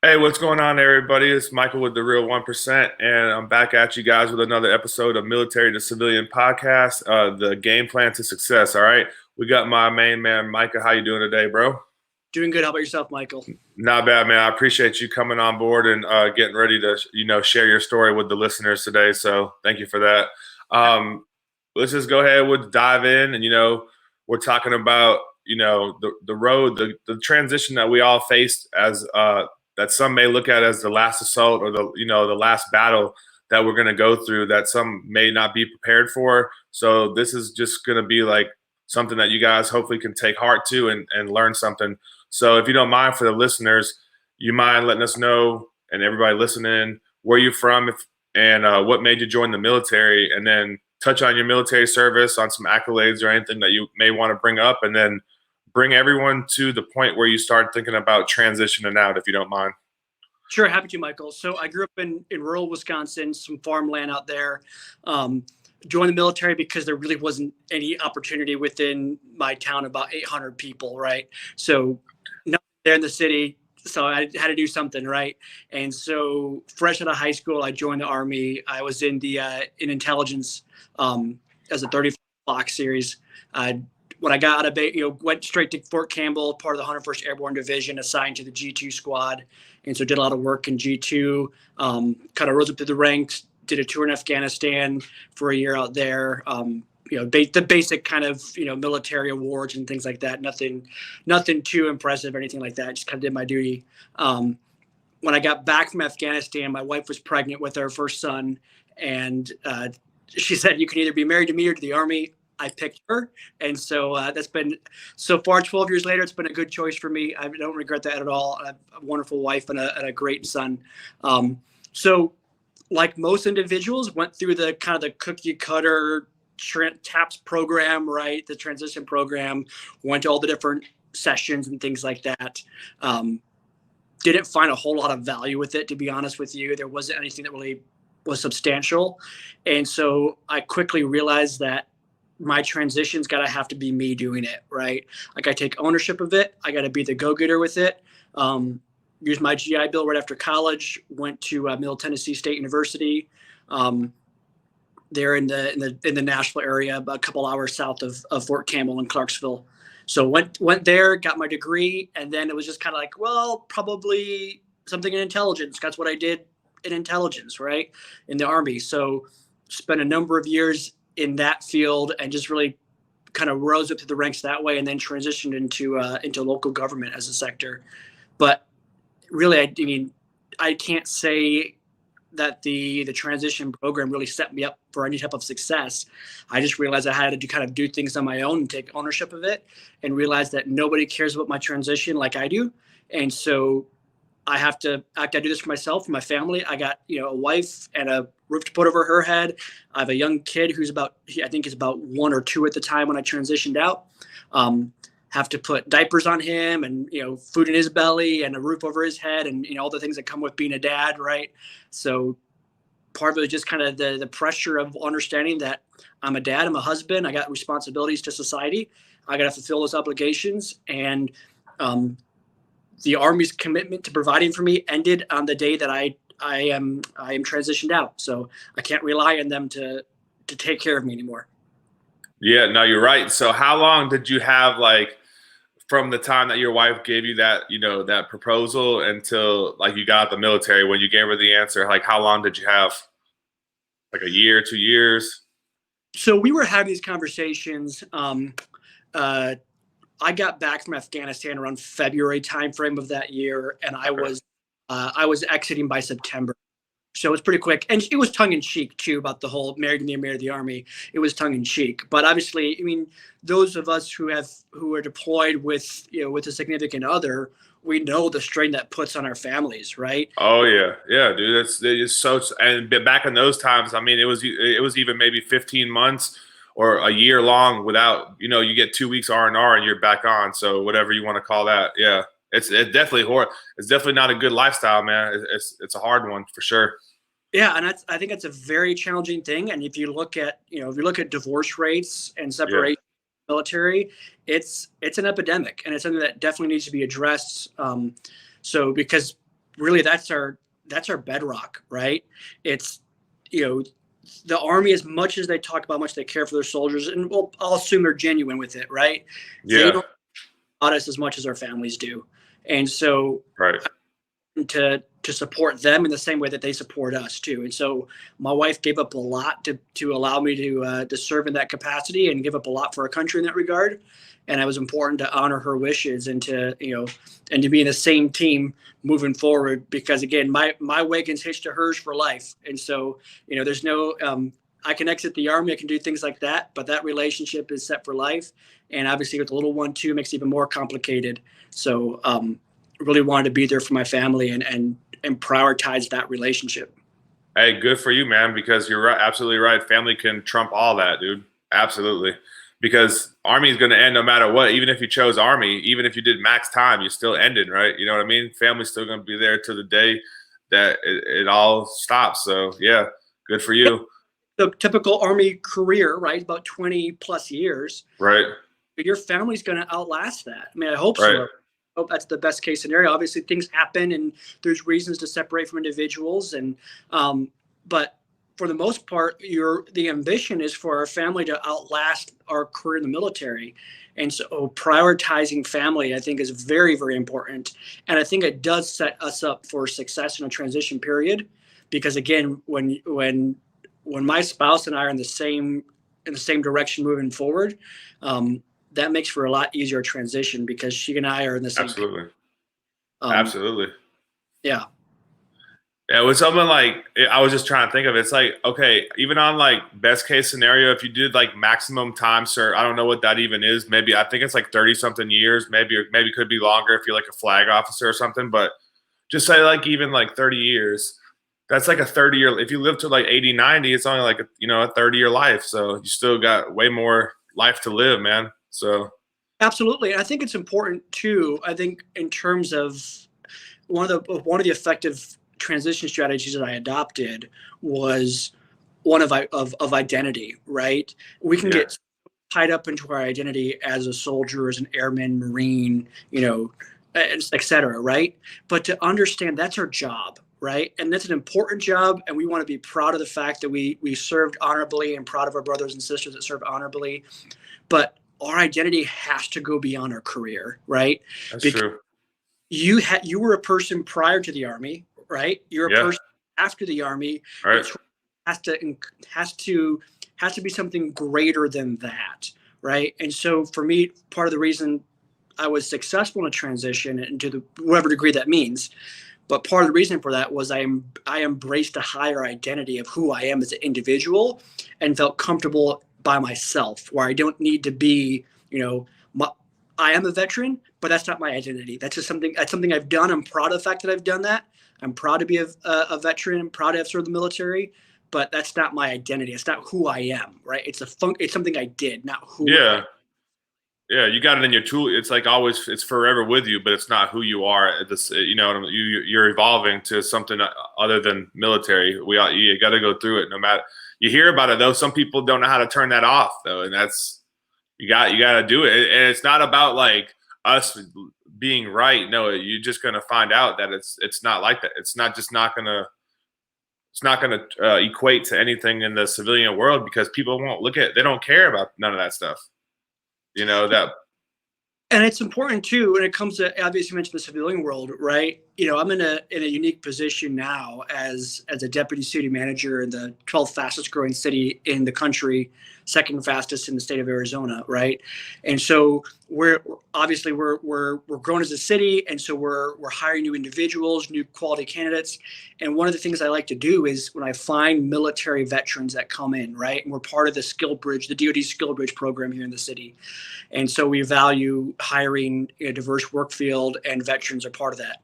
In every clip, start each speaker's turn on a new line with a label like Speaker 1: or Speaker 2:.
Speaker 1: Hey, what's going on, everybody? It's Michael with the Real 1%, and I'm back at you guys with another episode of Military to Civilian Podcast, the game plan to success. All right, we got my main man, Micah. How you doing today, bro?
Speaker 2: Doing good. How about yourself, Michael?
Speaker 1: Not bad, man. I appreciate you coming on board and getting ready to, share your story with the listeners today. So thank you for that. Um, let's just go ahead with dive in, and we're talking about the road, the transition that we all faced as that some may look at as the last assault or the last battle that we're going to go through that some may not be prepared for. So this is just going to be like something that you guys hopefully can take heart to and learn something. So if you don't mind, for the listeners, you mind letting us know, and everybody listening, where you're from, and what made you join the military, and then touch on your military service, on some accolades or anything that you may want to bring up, and then bring everyone to the point where you start thinking about transitioning out, if you don't mind.
Speaker 2: Sure, happy to, Michael. So I grew up in rural Wisconsin, some farmland out there. Joined the military because there really wasn't any opportunity within my town, about 800 people, right? So nothing there in the city. So I had to do something, right? And so fresh out of high school, I joined the Army. I was in the in intelligence as a 30 block series. When I got out of went straight to Fort Campbell, part of the 101st Airborne Division, assigned to the G2 squad, and so did a lot of work in G2. Kind of rose up through the ranks, did a tour in Afghanistan for a year out there. The basic kind of military awards and things like that. Nothing too impressive or anything like that. Just kind of did my duty. When I got back from Afghanistan, my wife was pregnant with our first son, and she said, "You can either be married to me or to the Army." I picked her, and so that's been, so far 12 years later, it's been a good choice for me. I don't regret that at all. I have a wonderful wife and a great son. So like most individuals, went through the kind of the cookie cutter TAPS program, right? The transition program, went to all the different sessions and things like that. Didn't find a whole lot of value with it, to be honest with you. There wasn't anything that really was substantial. And so I quickly realized that my transition's got to have to be me doing it, right? Like, I take ownership of it. I got to be the go-getter with it. Used my GI Bill right after college. Went to Middle Tennessee State University. There in the Nashville area, about a couple hours south of Fort Campbell and Clarksville. So went there, got my degree, and then it was just kind of like, well, probably something in intelligence. That's what I did in intelligence, right, in the Army. So spent a number of years in that field and just really kind of rose up through the ranks that way, and then transitioned into local government as a sector. But really, I mean, I can't say that the transition program really set me up for any type of success. I just realized I had to kind of do things on my own and take ownership of it, and realize that nobody cares about my transition like I do. And so I have to do this for myself and my family. I got, a wife and a roof to put over her head. I have a young kid who's I think is about 1 or 2 at the time when I transitioned out. Have to put diapers on him, and food in his belly, and a roof over his head, and all the things that come with being a dad, right? So part of it was just kind of the pressure of understanding that I'm a dad, I'm a husband, I got responsibilities to society, I got to fulfill those obligations. And the Army's commitment to providing for me ended on the day that I am transitioned out. So I can't rely on them to take care of me anymore.
Speaker 1: Yeah, no, you're right. So how long did you have, like, from the time that your wife gave you that, that proposal until like you got out the military, when you gave her the answer? Like, how long did you have? Like a year, 2 years?
Speaker 2: So we were having these conversations. I got back from Afghanistan around February timeframe of that year, and I was exiting by September. So it was pretty quick, and it was tongue in cheek too about the whole married to me, married to the Army. It was tongue in cheek, but obviously, I mean, those of us who are deployed with with a significant other, we know the strain that puts on our families, right?
Speaker 1: Oh yeah, yeah, dude. It's so. And back in those times, I mean, it was even maybe 15 months or a year long without, you get 2 weeks R&R and you're back on. So whatever you want to call that, yeah. It's definitely horrible. It's definitely not a good lifestyle, man. It's a hard one for sure.
Speaker 2: Yeah, and I think that's a very challenging thing. And if you look at divorce rates and
Speaker 1: Yeah.
Speaker 2: separation in the military, it's an epidemic, and it's something that definitely needs to be addressed. So because really that's our bedrock, right? It's, you know, the Army, as much as they talk about how much they care for their soldiers, and well, I'll assume they're genuine with it, right? They
Speaker 1: Yeah.
Speaker 2: don't about us as much as our families do. And so
Speaker 1: Right.
Speaker 2: to support them in the same way that they support us too. And so my wife gave up a lot to allow me to serve in that capacity, and give up a lot for our country in that regard. And it was important to honor her wishes, and to, you know, and to be in the same team moving forward, because again, my wagon's hitched to hers for life. And so, you know, there's no I can exit the Army, I can do things like that, but that relationship is set for life. And obviously with the little one too, makes it even more complicated. So really wanted to be there for my family, and prioritize that relationship.
Speaker 1: Hey, good for you, man, because you're right, absolutely right. Family can trump all that, dude. Absolutely. Because Army is going to end no matter what. Even if you chose Army, even if you did max time, you still ended, right? You know what I mean? Family's still going to be there to the day that it all stops. So, yeah, good for you.
Speaker 2: The typical Army career, right? About 20 plus years.
Speaker 1: Right,
Speaker 2: But your family's going to outlast that. I mean, I hope
Speaker 1: right.
Speaker 2: so. I hope that's the best case scenario. Obviously, things happen, and there's reasons to separate from individuals, and but for the most part, the ambition is for our family to outlast our career in the military. And so prioritizing family, I think, is very, very important. And I think it does set us up for success in a transition period, because again, when my spouse and I are in the same direction moving forward, that makes for a lot easier transition, because she and I are in the same.
Speaker 1: Absolutely.
Speaker 2: Um,
Speaker 1: Absolutely.
Speaker 2: yeah.
Speaker 1: Yeah, with something like, I was just trying to think of it. It's like, okay, even on like best case scenario, if you did like maximum time, sir, I don't know what that even is. Maybe I think it's like 30 something years, maybe, or maybe could be longer if you're like a flag officer or something. But just say like even like 30 years, that's like a 30-year. If you live to like 80, 90, it's only like a 30-year life. So you still got way more life to live, man. So
Speaker 2: Absolutely. And I think it's important too. I think in terms of one of the effective transition strategies that I adopted was one of identity, right? We can
Speaker 1: yeah,
Speaker 2: get tied up into our identity as a soldier, as an airman, Marine, you know, et cetera, right? But to understand that's our job, right? And that's an important job, and we want to be proud of the fact that we served honorably, and proud of our brothers and sisters that served honorably. But our identity has to go beyond our career, right?
Speaker 1: that's
Speaker 2: Because
Speaker 1: true.
Speaker 2: you were a person prior to the Army, right? You're a
Speaker 1: Yeah,
Speaker 2: person after the Army.
Speaker 1: right.
Speaker 2: It has to has to has to be something greater than that, right? And so for me, part of the reason I was successful in a transition, and to the whatever degree that means, but part of the reason for that was I embraced a higher identity of who I am as an individual, and felt comfortable by myself, where I don't need to be, you know, I am a veteran, but that's not my identity. That's something I've done. I'm proud of the fact that I've done that. I'm proud to be a veteran. I'm proud to have served the military, but that's not my identity. It's not who I am, right? It's something I did, not who I am.
Speaker 1: Yeah. Yeah, you got it in your tool. It's like always, it's forever with you, but it's not who you are. This, you're evolving to something other than military. You got to go through it. No matter, you hear about it though. Some people don't know how to turn that off though, and that's you got to do it. And it's not about like us being right. No, you're just gonna find out that it's not like that. It's not gonna equate to anything in the civilian world, because people won't look at. They don't care about none of that stuff. That.
Speaker 2: And it's important too when it comes to, obviously you mentioned the civilian world, right? You know, I'm in a unique position now as a deputy city manager in the 12th fastest growing city in the country, second fastest in the state of Arizona, right? And so we're obviously we're growing as a city, and so we're hiring new individuals, new quality candidates. And one of the things I like to do is when I find military veterans that come in, right, and we're part of the Skill Bridge, the DoD Skill Bridge program here in the city. And so we value hiring a diverse work field, and veterans are part of that.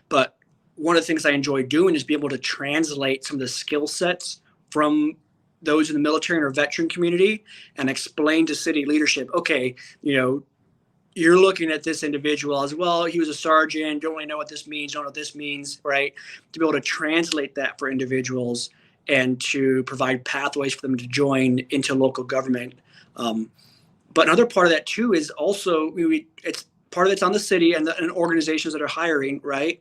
Speaker 2: But one of the things I enjoy doing is be able to translate some of the skill sets from those in the military and our veteran community, and explain to city leadership, okay, you're looking at this individual as well. He was a sergeant, don't really know what this means, don't know what this means, right? To be able to translate that for individuals, and to provide pathways for them to join into local government. But another part of that too is also it's part of it's on the city and organizations that are hiring, right?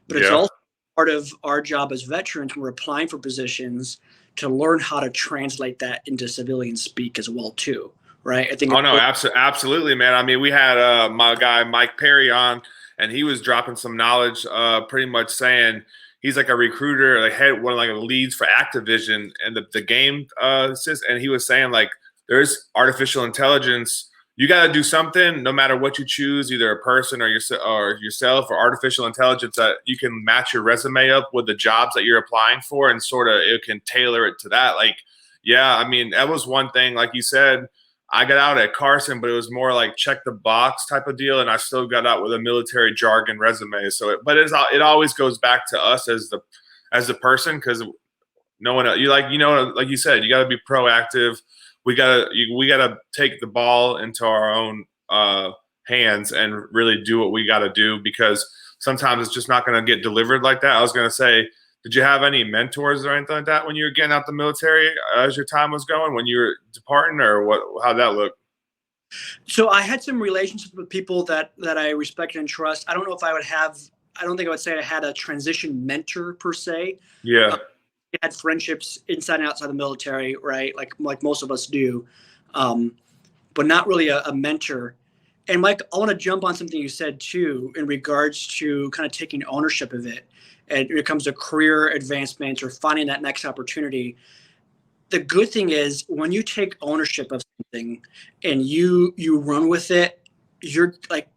Speaker 2: But it's
Speaker 1: Yeah.
Speaker 2: also part of our job as veterans when we're applying for positions to learn how to translate that into civilian speak as well too, right? I think
Speaker 1: Oh no, absolutely, man. I mean, we had my guy Mike Perry on, and he was dropping some knowledge, pretty much saying he's like a recruiter, like head one of like the leads for Activision and the game and he was saying like there's artificial intelligence. You got to do something, no matter what you choose, either a person or yourself or artificial intelligence, that you can match your resume up with the jobs that you're applying for, and sort of it can tailor it to that. Like, yeah, I mean, that was one thing, like you said. I got out at Carson, but it was more like check the box type of deal, and I still got out with a military jargon resume. So, it always goes back to us as the person, because no one you like you said, you got to be proactive. We gotta take the ball into our own hands and really do what we got to do, because sometimes it's just not going to get delivered like that. I was going to say, did you have any mentors or anything like that when you were getting out the military as your time was going, when you were departing, or what? How'd that look?
Speaker 2: So I had some relationships with people that I respect and trust. I don't know if I would have. I don't think I would say I had a transition mentor per se.
Speaker 1: Yeah.
Speaker 2: I had friendships inside and outside the military, right? Like most of us do, but not really a mentor. And Mike, I want to jump on something you said too in regards to kind of taking ownership of it. And when it comes to career advancements or finding that next opportunity, the good thing is when you take ownership of something and you run with it, you're like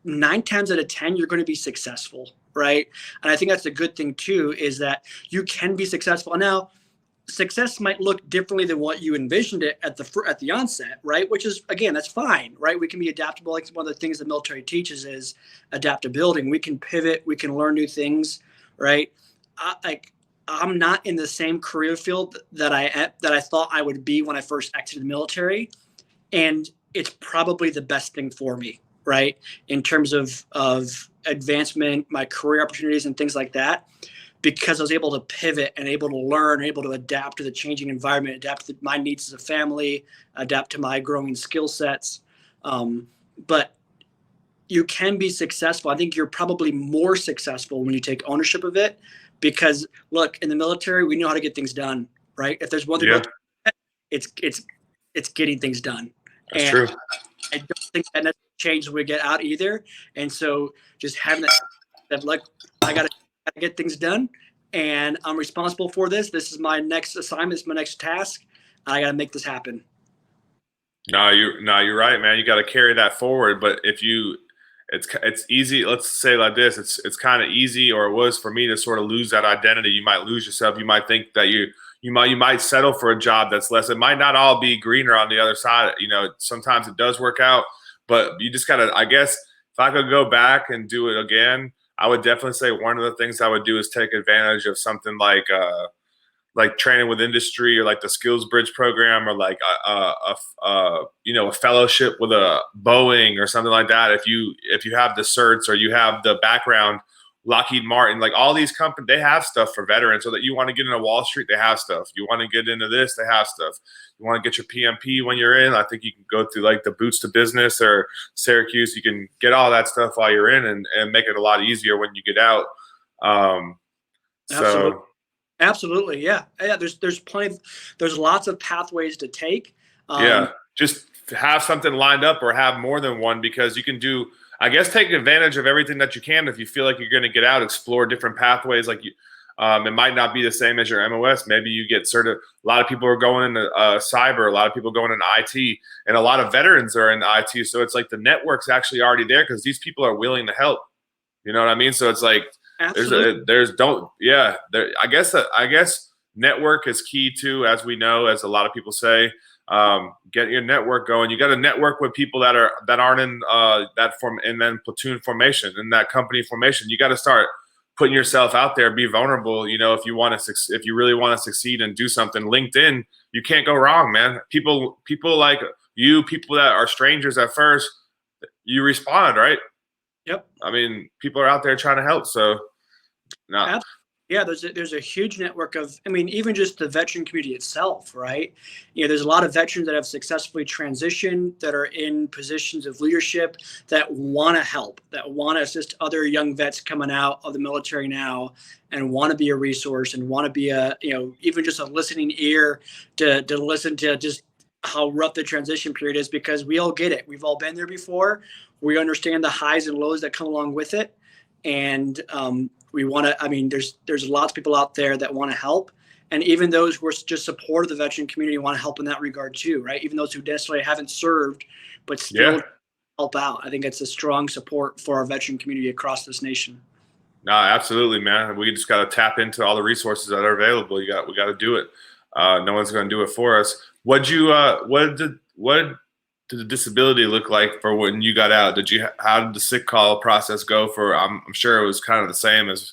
Speaker 2: 9 times out of 10, you're going to be successful, right? And I think that's a good thing too, is that you can be successful. Now, success might look differently than what you envisioned it at the onset, right? Which is, again, that's fine, right? We can be adaptable. Like one of the things the military teaches is adaptability. We can pivot. We can learn new things, right? I'm not in the same career field that I thought I would be when I first exited the military, and it's probably the best thing for me, right? In terms of advancement, my career opportunities, and things like that, because I was able to pivot and able to learn, able to adapt to the changing environment, adapt to my needs as a family, adapt to my growing skill sets. But you can be successful. I think you're probably more successful when you take ownership of it, because look, in the military, we know how to get things done, right? If there's one thing,
Speaker 1: Yeah,
Speaker 2: it's getting things done.
Speaker 1: that's
Speaker 2: And
Speaker 1: true.
Speaker 2: I don't think that necessarily changes when we get out either. And so just having that like, I gotta get things done, and I'm responsible for this. This is my next assignment. This is my next task. I gotta make this happen.
Speaker 1: No, you're right, man. You got to carry that forward. But it's easy. Let's say like this: it's kind of easy, or it was for me, to sort of lose that identity. You might lose yourself. You might think that you might settle for a job that's less. It might not all be greener on the other side. Sometimes it does work out, but you just gotta. I guess if I could go back and do it again, I would definitely say one of the things I would do is take advantage of something like training with industry, or like the skills bridge program, or like a fellowship with a Boeing or something like that. If you have the certs or you have the background, Lockheed Martin, like all these companies, they have stuff for veterans. So that you want to get into Wall Street, they have stuff. You want to get into this, they have stuff. You want to get your PMP when you're in, I think you can go through like the Boots to Business or Syracuse. You can get all that stuff while you're in, and make it a lot easier when you get out. Um,
Speaker 2: Absolutely.
Speaker 1: so
Speaker 2: Absolutely. Yeah. Yeah. There's lots of pathways to take.
Speaker 1: Yeah, just have something lined up, or have more than one, because you can do, I guess, take advantage of everything that you can. If you feel like you're going to get out, explore different pathways. It might not be the same as your MOS. Maybe you get sort of, a lot of people are going into cyber, a lot of people going into IT, and a lot of veterans are in IT. So it's like the network's actually already there, because these people are willing to help. You know what I mean? So it's like,
Speaker 2: Absolutely.
Speaker 1: I guess network is key too, as we know, as a lot of people say. Get your network going. You got to network with people that aren't in and then platoon formation, in that company formation. You got to start putting yourself out there, be vulnerable. If you really want to succeed and do something, LinkedIn, you can't go wrong, man. People like you, people that are strangers at first, you respond, right?
Speaker 2: Yep.
Speaker 1: I mean, people are out there trying to help. So, no.
Speaker 2: Yeah, there's a huge network of, I mean, even just the veteran community itself, right? There's a lot of veterans that have successfully transitioned, that are in positions of leadership, that want to help, that want to assist other young vets coming out of the military now, and want to be a resource, and want to be a, even just a listening ear to listen to just how rough the transition period is, because we all get it. We've all been there before. We understand the highs and lows that come along with it. And we want to, I mean, there's lots of people out there that want to help, and even those who are just support of the veteran community want to help in that regard too, right? Even those who necessarily haven't served but
Speaker 1: Yeah.
Speaker 2: still help out. I think it's a strong support for our veteran community across this nation.
Speaker 1: No, absolutely, man. We just got to tap into all the resources that are available. We got to do it. No one's going to do it for us. What did the disability look like for when you got out? How did the sick call process go for? I'm sure it was kind of the same as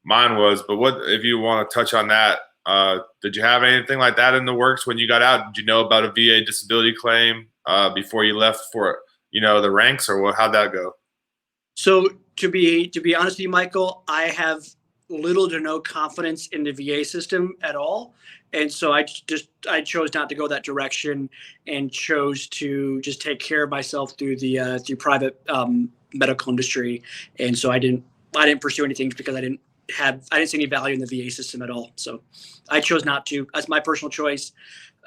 Speaker 1: mine was, but what if you want to touch on that? Did you have anything like that in the works when you got out? Did you know about a VA disability claim before you left for the ranks, or how'd that go?
Speaker 2: So to be honest with you, Michael, I have little to no confidence in the VA system at all, and so I chose not to go that direction, and chose to just take care of myself through the through private medical industry. And so I didn't pursue anything because I didn't see any value in the VA system at all. So I chose not to. That's my personal choice.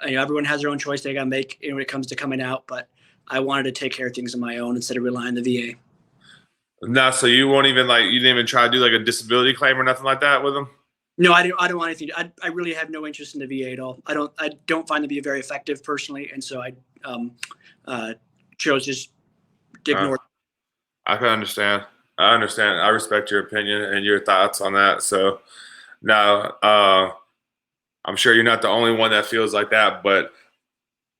Speaker 2: Everyone has their own choice they got to make when it comes to coming out, but I wanted to take care of things on my own instead of relying on the VA.
Speaker 1: No, so you won't even you didn't even try to do like a disability claim or nothing like that with them?
Speaker 2: No, I don't want anything. I really have no interest in the VA at all. I don't find them to be very effective personally, and so I um, chose just to
Speaker 1: Uh,
Speaker 2: ignore.
Speaker 1: I can understand. I understand. I respect your opinion and your thoughts on that. So no, I'm sure you're not the only one that feels like that, but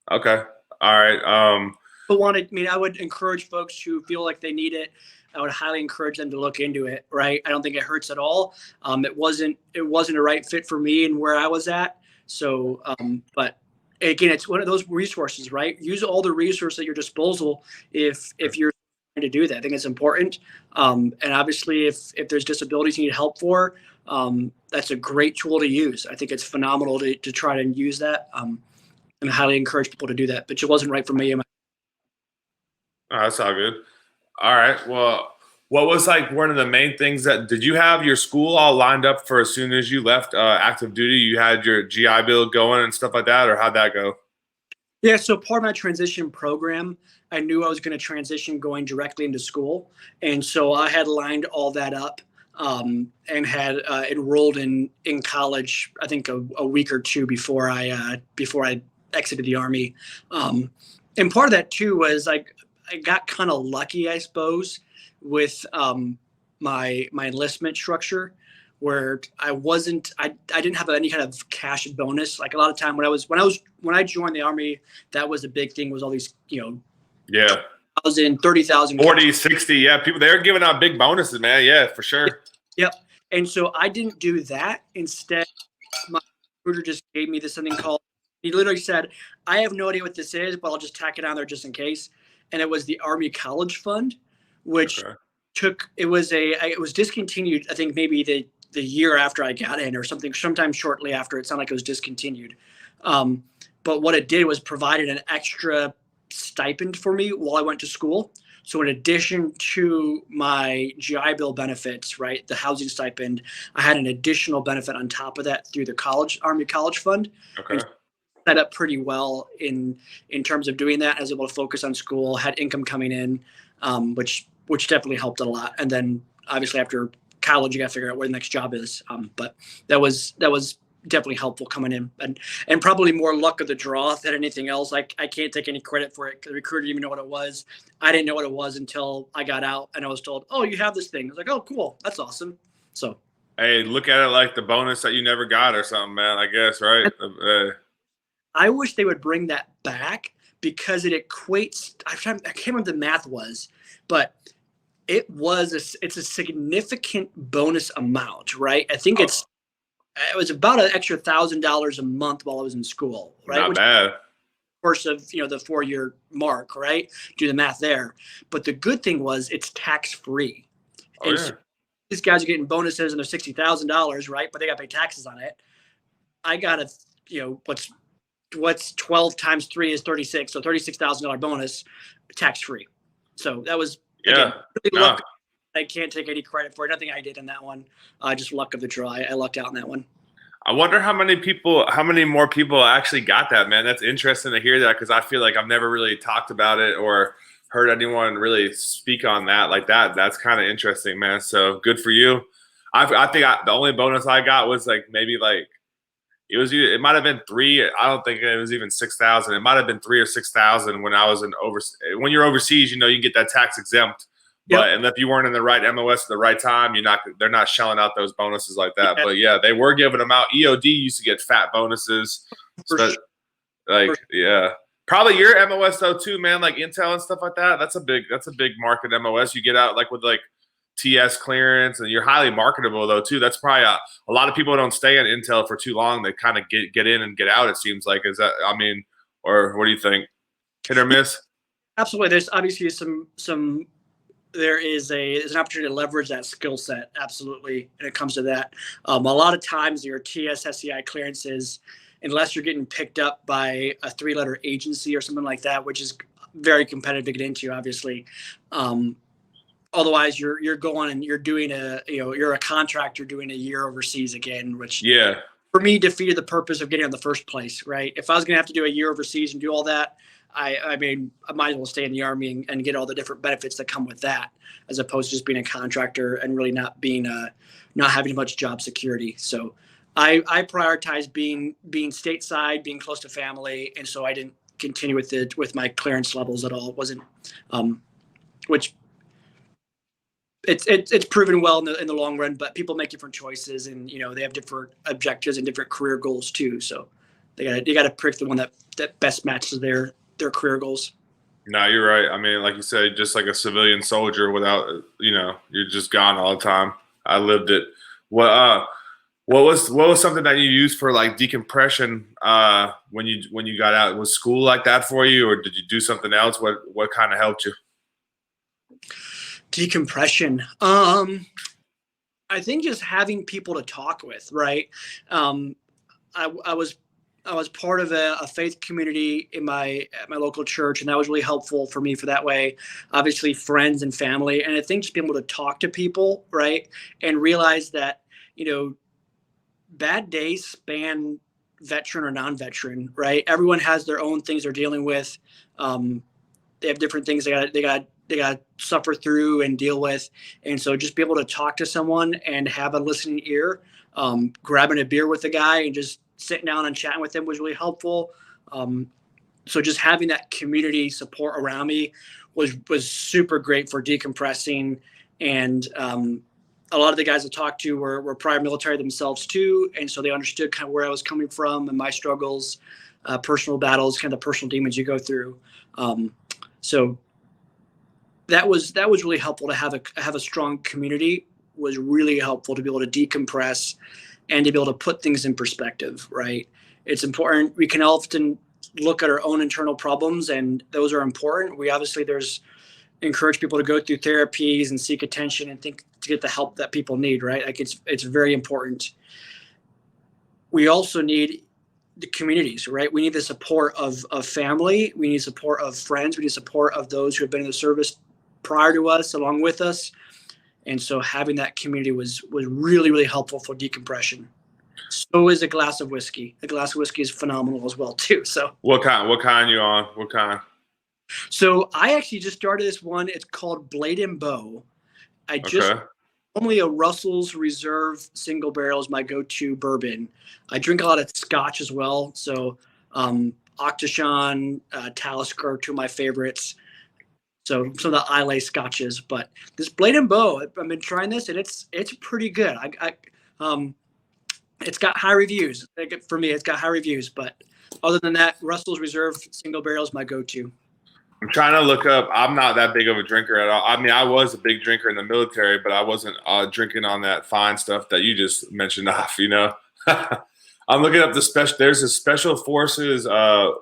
Speaker 1: okay. All right.
Speaker 2: But I mean, I would encourage folks who feel like they need it. I would highly encourage them to look into it. Right? I don't think it hurts at all. It wasn't a right fit for me and where I was at. So, but again, it's one of those resources, right? Use all the resources at your disposal if you're trying to do that. I think it's important. And obviously, if there's disabilities you need help for, that's a great tool to use. I think it's phenomenal to try to use that. And I highly encourage people to do that. But it wasn't right for me.
Speaker 1: Oh, that's all good. All right. Well, what was like one of the main things that did you have your school all lined up for as soon as you left active duty? You had your GI Bill going and stuff like that, or how'd that go?
Speaker 2: Yeah, so part of my transition program, I knew I was going to transition going directly into school, and so I had lined all that up, and had enrolled in college. I think a week or two before I exited the army, and part of that too was I got kind of lucky, I suppose, with my enlistment structure, where I didn't have any kind of cash bonus. Like a lot of time when I joined the army, that was the big thing, was all these,
Speaker 1: Yeah.
Speaker 2: 20,000, 30,000
Speaker 1: 40, 60. Yeah. People, they're giving out big bonuses, man. Yeah, for sure.
Speaker 2: Yep. And so I didn't do that. Instead, my recruiter just gave me this something called, he literally said, I have no idea what this is, but I'll just tack it on there just in case. And it was the Army College Fund, which
Speaker 1: Okay.
Speaker 2: it was discontinued, I think maybe the year after I got in or something, sometime shortly after. It sounded like it was discontinued. Um, but what it did was provided an extra stipend for me while I went to school. So in addition to my GI Bill benefits, right, the housing stipend, I had an additional benefit on top of that through the Army College Fund,
Speaker 1: Okay.
Speaker 2: and set up pretty well in terms of doing that. I was able to focus on school, had income coming in, which definitely helped a lot. And then obviously after college, you got to figure out where the next job is. But that was definitely helpful coming in, and probably more luck of the draw than anything else. I can't take any credit for it because the recruiter didn't even know what it was. I didn't know what it was until I got out and I was told, "Oh, you have this thing." I was like, "Oh, cool, that's awesome." So
Speaker 1: Hey, look at it like the bonus that you never got or something, man. I guess, right?
Speaker 2: I wish they would bring that back, because it equates. I can't remember what the math was, but it's a significant bonus amount, right? I think
Speaker 1: Oh,
Speaker 2: it was about an extra $1,000 a month while I was in school, right?
Speaker 1: not
Speaker 2: Which,
Speaker 1: bad.
Speaker 2: course of the 4 year mark, right? Do the math there. But the good thing was it's tax free,
Speaker 1: Oh
Speaker 2: and so
Speaker 1: yeah.
Speaker 2: these guys are getting bonuses and they're $60,000, right? But they got to pay taxes on it. I got a, what's 12 times 3 is 36, so $36,000 bonus, tax free. So that was again really luck. I can't take any credit for it. Nothing I did in that one. Just luck of the draw. I lucked out in that one.
Speaker 1: I wonder how many more people actually got that, man. That's interesting to hear that, because I feel like I've never really talked about it or heard anyone really speak on that like that. That's kind of interesting, man. So good for you. I think the only bonus I got was like maybe like it might have been 3. I don't think it was even 6,000. It might have been 3 or 6,000 when I was when you're overseas. You get that tax exempt. But and if you weren't in the right MOS at the right time, they're not shelling out those bonuses like that. But yeah, they were giving them out. EOD used to get fat bonuses. Probably your MOS though too, man. Like Intel and stuff like that. That's a big market MOS. You get out like with like TS clearance, and you're highly marketable though too. That's probably a lot of people don't stay in Intel for too long. They kind of get in and get out. It seems like or what do you think? Hit or miss?
Speaker 2: Absolutely. There's obviously some. There's an opportunity to leverage that skill set, absolutely, when it comes to that. A lot of times your TS SCI clearances, unless you're getting picked up by a 3-letter agency or something like that, which is very competitive to get into, obviously. Otherwise, you're going and you're doing you're a contractor doing a year overseas again, which for me defeated the purpose of getting in the first place, right? If I was going to have to do a year overseas and do all that, I might as well stay in the Army and get all the different benefits that come with that, as opposed to just being a contractor and really not having much job security. So I prioritize being stateside, being close to family, and so I didn't continue with my clearance levels at all. It wasn't, which it's proven well in the long run. But people make different choices, and they have different objectives and different career goals too. So you got to pick the one that best matches their career goals.
Speaker 1: No, you're right. I mean, like you said, just like a civilian soldier without, you're just gone all the time. I lived it. What was something that you used for like decompression when you got out? Was school like that for you, or did you do something else? What kind of helped you?
Speaker 2: Decompression. I think just having people to talk with, right? I was part of a faith community at my local church, and that was really helpful for me for that way. Obviously, friends and family, and I think just being able to talk to people, right, and realize that bad days span veteran or non-veteran, right? Everyone has their own things they're dealing with. They have different things they got to suffer through and deal with, and so just be able to talk to someone and have a listening ear, grabbing a beer with the guy and just sitting down and chatting with them was really helpful. So just having that community support around me was super great for decompressing. And a lot of the guys I talked to were prior military themselves too. And so they understood kind of where I was coming from and my struggles, personal battles, kind of the personal demons you go through. So that was really helpful to have a strong community. Was really helpful to be able to decompress and to be able to put things in perspective, right? It's important. We can often look at our own internal problems, and those are important. We obviously encourage people to go through therapies and seek attention and think to get the help that people need, right? Like it's very important. We also need the communities, right? We need the support of family. We need support of friends. We need support of those who have been in the service prior to us, along with us. And so having that community was really, really helpful for decompression. So is a glass of whiskey. A glass of whiskey is phenomenal as well too. So
Speaker 1: what kind you on? What kind?
Speaker 2: So I actually just started this one. It's called Blade and Bow. Normally a Russell's Reserve single barrel is my go-to bourbon. I drink a lot of Scotch as well. So Octoshon, Talisker are two of my favorites. So some of the Islay scotches, but this Blade and Bow, I've been trying this and it's pretty good. It's got high reviews. For me, it's got high reviews, but other than that, Russell's Reserve single barrel is my go-to.
Speaker 1: I'm trying to look up. I'm not that big of a drinker at all. I mean, I was a big drinker in the military, but I wasn't drinking on that fine stuff that you just mentioned off, I'm looking up there's a Special Forces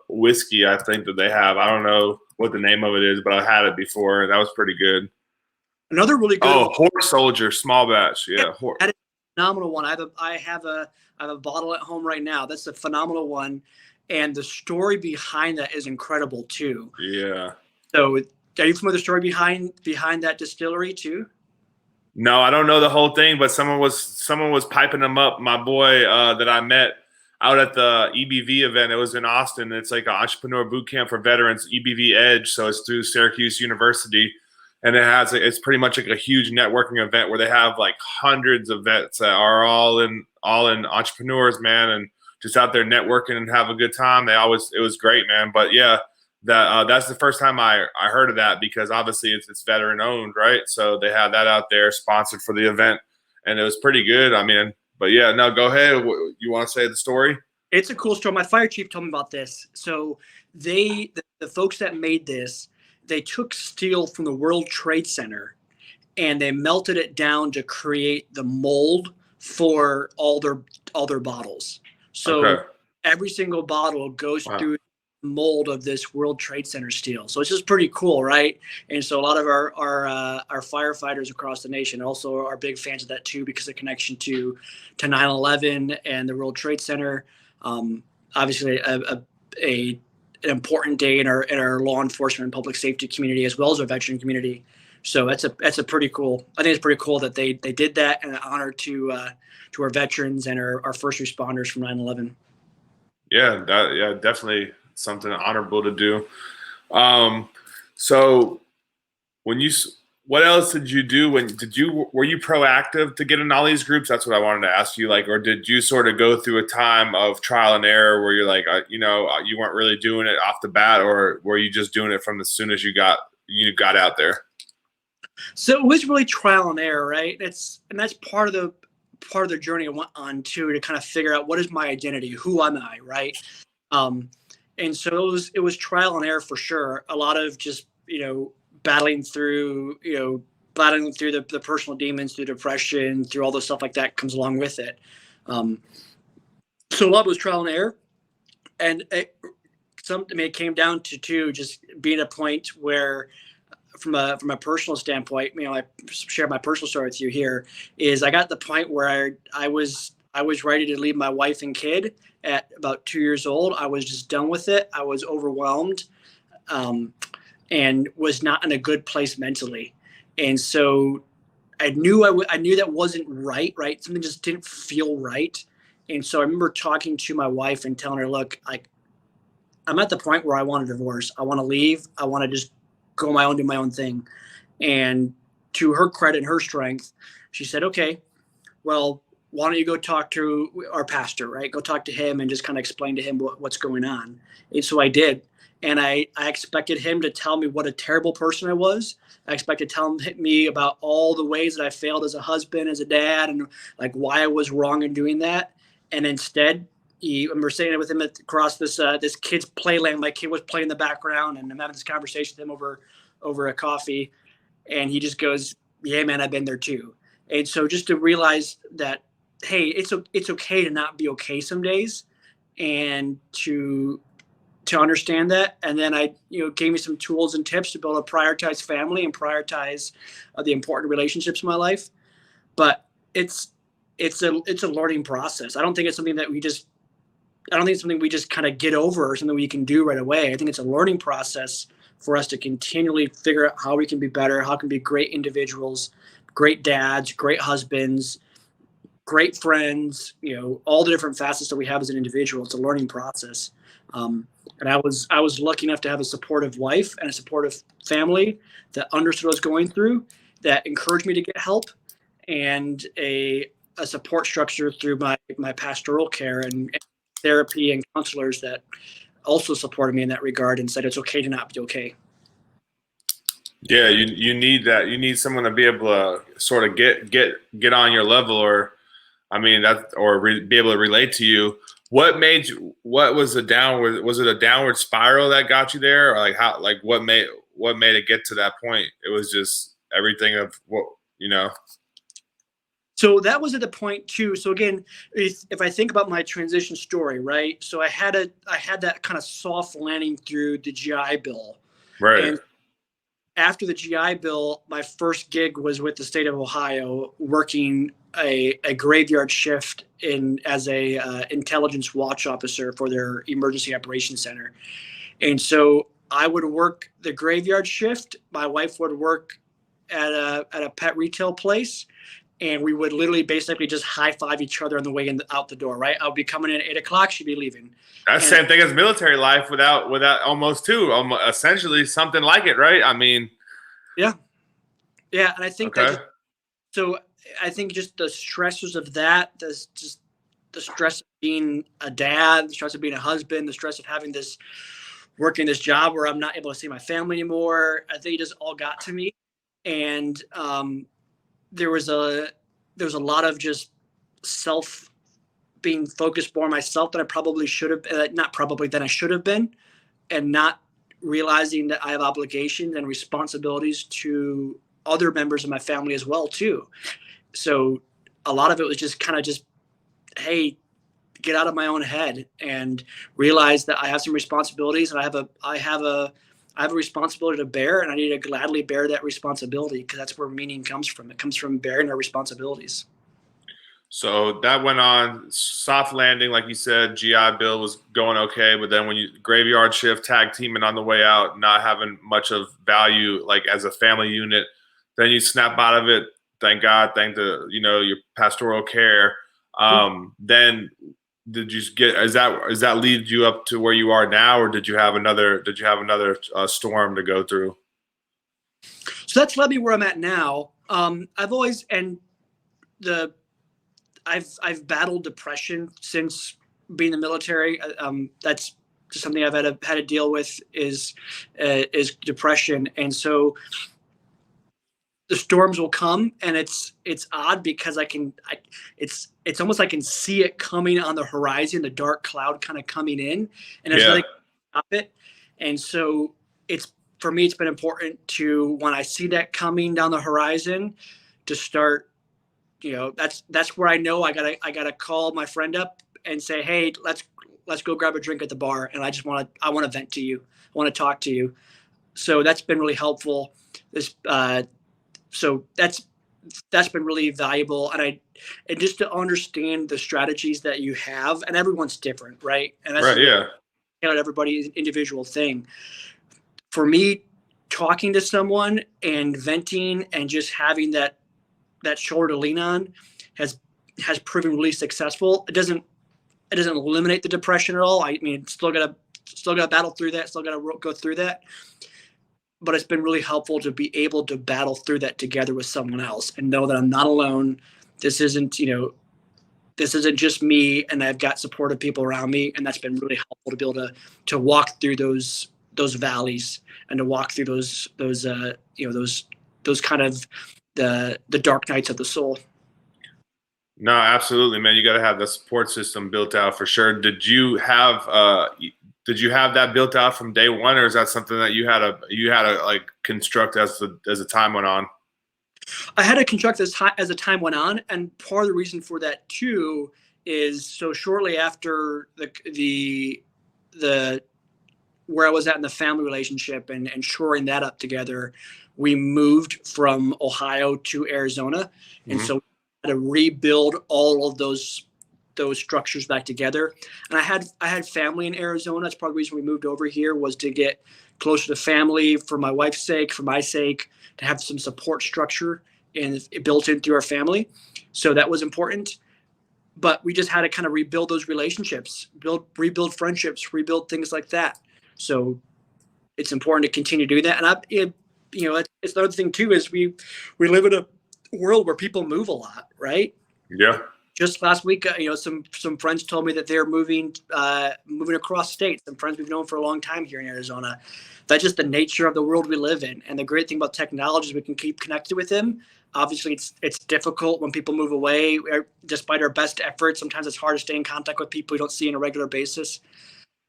Speaker 1: whiskey, I think, that they have. I don't know what the name of it is, but I had it before, and that was pretty good.
Speaker 2: Another really good
Speaker 1: Oh,
Speaker 2: one.
Speaker 1: horse soldier, small batch.
Speaker 2: Yeah,
Speaker 1: Yeah,
Speaker 2: that is a phenomenal one. I have a bottle at home right now. That's a phenomenal one, and the story behind that is incredible too.
Speaker 1: yeah.
Speaker 2: So, are you familiar with the story behind that distillery too?
Speaker 1: No, I don't know the whole thing, but someone was piping them up. My boy that I met out at the EBV event. It was in Austin. It's like an entrepreneur boot camp for veterans, EBV Edge. So it's through Syracuse University, and it's pretty much like a huge networking event where they have like hundreds of vets that are all in entrepreneurs, man, and just out there networking and have a good time. It was great, man. But yeah, that's the first time I heard of that, because obviously it's veteran owned, right? So they had that out there sponsored for the event, and it was pretty good. I mean, but yeah, no, go ahead. You want to say the story?
Speaker 2: It's a cool story. My fire chief told me about this. So the folks that made this, they took steel from the World Trade Center and they melted it down to create the mold for all their bottles. So
Speaker 1: Okay.
Speaker 2: every single bottle goes
Speaker 1: Wow.
Speaker 2: through the mold of this World Trade Center steel. So it's just pretty cool, right? And so a lot of our firefighters across the nation also are big fans of that too, because of the connection to 9/11 and the World Trade Center. Obviously, an important day in our law enforcement and public safety community, as well as our veteran community. So that's a pretty cool. I think it's pretty cool that they did that, and an honor to our veterans and our first responders from 9/11.
Speaker 1: Yeah, definitely something honorable to do. Um, so when you, what else did you do? Were you proactive to get in all these groups? That's what I wanted to ask you. Like, or did you sort of go through a time of trial and error where you're like, you weren't really doing it off the bat, or were you just doing it from as soon as you got out there?
Speaker 2: So it was really trial and error, right? That's part of the journey I went on to kind of figure out what is my identity, who am I, right? Um, and so it was trial and error for sure. A lot of just battling through the personal demons, through depression, through all the stuff like that comes along with it. So a lot was trial and error, and it came down to just being at a point where, from a personal standpoint, I share my personal story with you here. Is I got to the point where I was ready to leave my wife and kid at about 2 years old. I was just done with it. I was overwhelmed, and was not in a good place mentally. And so I knew I knew that wasn't right. Right, something just didn't feel right. And so I remember talking to my wife and telling her, "Look, I'm at the point where I want a divorce. I want to leave. I want to just go do my own thing." And to her credit and her strength, she said, "Okay, well, why don't you go talk to our pastor, right? Go talk to him and just kind of explain to him what's going on." And so I did. And I expected him to tell me what a terrible person I was. I expected to tell me about all the ways that I failed as a husband, as a dad, and like why I was wrong in doing that. And instead, I remember sitting with him across this kid's playland. My kid was playing in the background, and I'm having this conversation with him over a coffee. And he just goes, "Yeah, man, I've been there too." And so just to realize that, hey, it's okay to not be okay some days, and to understand that. And then I gave me some tools and tips to be able to prioritize family and prioritize the important relationships in my life. But it's a learning process. I don't think it's something that I don't think it's something we just kind of get over or something we can do right away. I think it's a learning process for us to continually figure out how we can be better, how we can be great individuals, great dads, great husbands, great friends, all the different facets that we have as an individual. It's a learning process. And I was lucky enough to have a supportive wife and a supportive family that understood what I was going through, that encouraged me to get help, and a support structure through my pastoral care and therapy and counselors that also supported me in that regard and said it's okay to not be okay.
Speaker 1: Yeah, you need that. You need someone to be able to sort of get on your level, or I mean be able to relate to you. What was the downward? Was it a downward spiral that got you there, or what made it get to that point? It was just everything of what.
Speaker 2: So that was at the point too. So again, if I think about my transition story, right? So I had that kind of soft landing through the GI Bill,
Speaker 1: Right.
Speaker 2: and after the GI Bill, my first gig was with the state of Ohio, working a graveyard shift as a intelligence watch officer for their emergency operations center. And so I would work the graveyard shift. My wife would work at a pet retail place, and we would literally basically just high five each other on the way out the door. Right, I would be coming in at 8 o'clock. She'd be leaving.
Speaker 1: That's the same thing as military life without almost too, essentially something like it, right? I mean,
Speaker 2: yeah, and I think
Speaker 1: okay.
Speaker 2: I think just the stresses of that, just the stress of being a dad, the stress of being a husband, the stress of having working this job where I'm not able to see my family anymore. I think it just all got to me, and there was a lot of just being focused more on myself than I probably should have, not probably than I should have been, and not realizing that I have obligations and responsibilities to other members of my family as well too. So a lot of it was just kind of just, hey, get out of my own head and realize that I have some responsibilities, and I have a responsibility to bear, and I need to gladly bear that responsibility, because that's where meaning comes from. It comes from bearing our responsibilities.
Speaker 1: So that went on soft landing, like you said. GI Bill was going okay, but then when you graveyard shift, tag teaming on the way out, not having much of value, like as a family unit, then you snap out of it. Thank God, thank your pastoral care. Then did you is that lead you up to where you are now, or did you have another storm to go through?
Speaker 2: So that's led me where I'm at now. I've battled depression since being in the military. That's just something I've had to deal with is depression, and so the storms will come, and it's odd because it's almost I can see it coming on the horizon, the dark cloud kind of coming in, and there's nothing to stop it. And so for me, it's been important to, when I see that coming down the horizon, to start. That's where I know I gotta call my friend up and say, hey, let's go grab a drink at the bar, and I want to vent to you. I want to talk to you. So that's been really helpful. So that's been really valuable, and just to understand the strategies that you have, and everyone's different, right? And that's everybody's individual thing. For me, talking to someone and venting and just having that shoulder to lean on has proven really successful. It doesn't eliminate the depression at all. I mean, still gotta battle through that. Still gotta go through that. But it's been really helpful to be able to battle through that together with someone else and know that I'm not alone. This isn't just me, and I've got supportive people around me, and that's been really helpful to be able to walk through those valleys and to walk through those kind of the dark nights of the soul.
Speaker 1: No, absolutely, man. You got to have the support system built out for sure. Did you have that built out from day one, or is that something that you had to like construct as the time went on?
Speaker 2: I had to construct as the time went on, and part of the reason for that too is, so shortly after the where I was at in the family relationship and shoring that up together, we moved from Ohio to Arizona. And so we had to rebuild all of those structures back together. And I had family in Arizona. That's part of the reason we moved over here, was to get closer to family, for my wife's sake, for my sake, to have some support structure and built in through our family. So that was important. But we just had to kind of rebuild those relationships, rebuild friendships, rebuild things like that. So it's important to continue to do that. And it's the other thing too, is we live in a world where people move a lot, right?
Speaker 1: Yeah.
Speaker 2: Just last week, some friends told me that they're moving across states. Some friends we've known for a long time here in Arizona. That's just the nature of the world we live in. And the great thing about technology is we can keep connected with them. Obviously, it's difficult when people move away. Despite our best efforts, sometimes it's hard to stay in contact with people you don't see on a regular basis.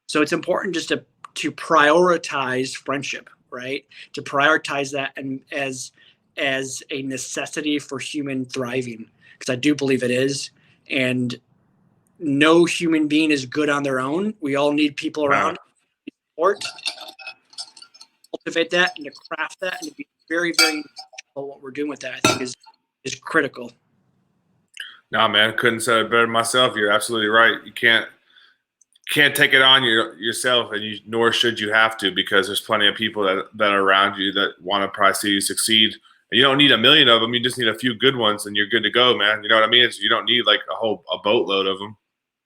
Speaker 2: So it's important just to prioritize friendship, right? To prioritize that and as a necessity for human thriving, because I do believe it is. And no human being is good on their own. We all need people around support. cultivate that and to craft that and to be very, very intentional what we're doing with that, I think is critical.
Speaker 1: Nah, man, couldn't say it better myself. You're absolutely right. You can't take it on yourself, and nor should you have to, because there's plenty of people that are around you that want to probably see you succeed. And you don't need a million of them. You just need a few good ones, and you're good to go, man. You know what I mean? You don't need like a boatload of them.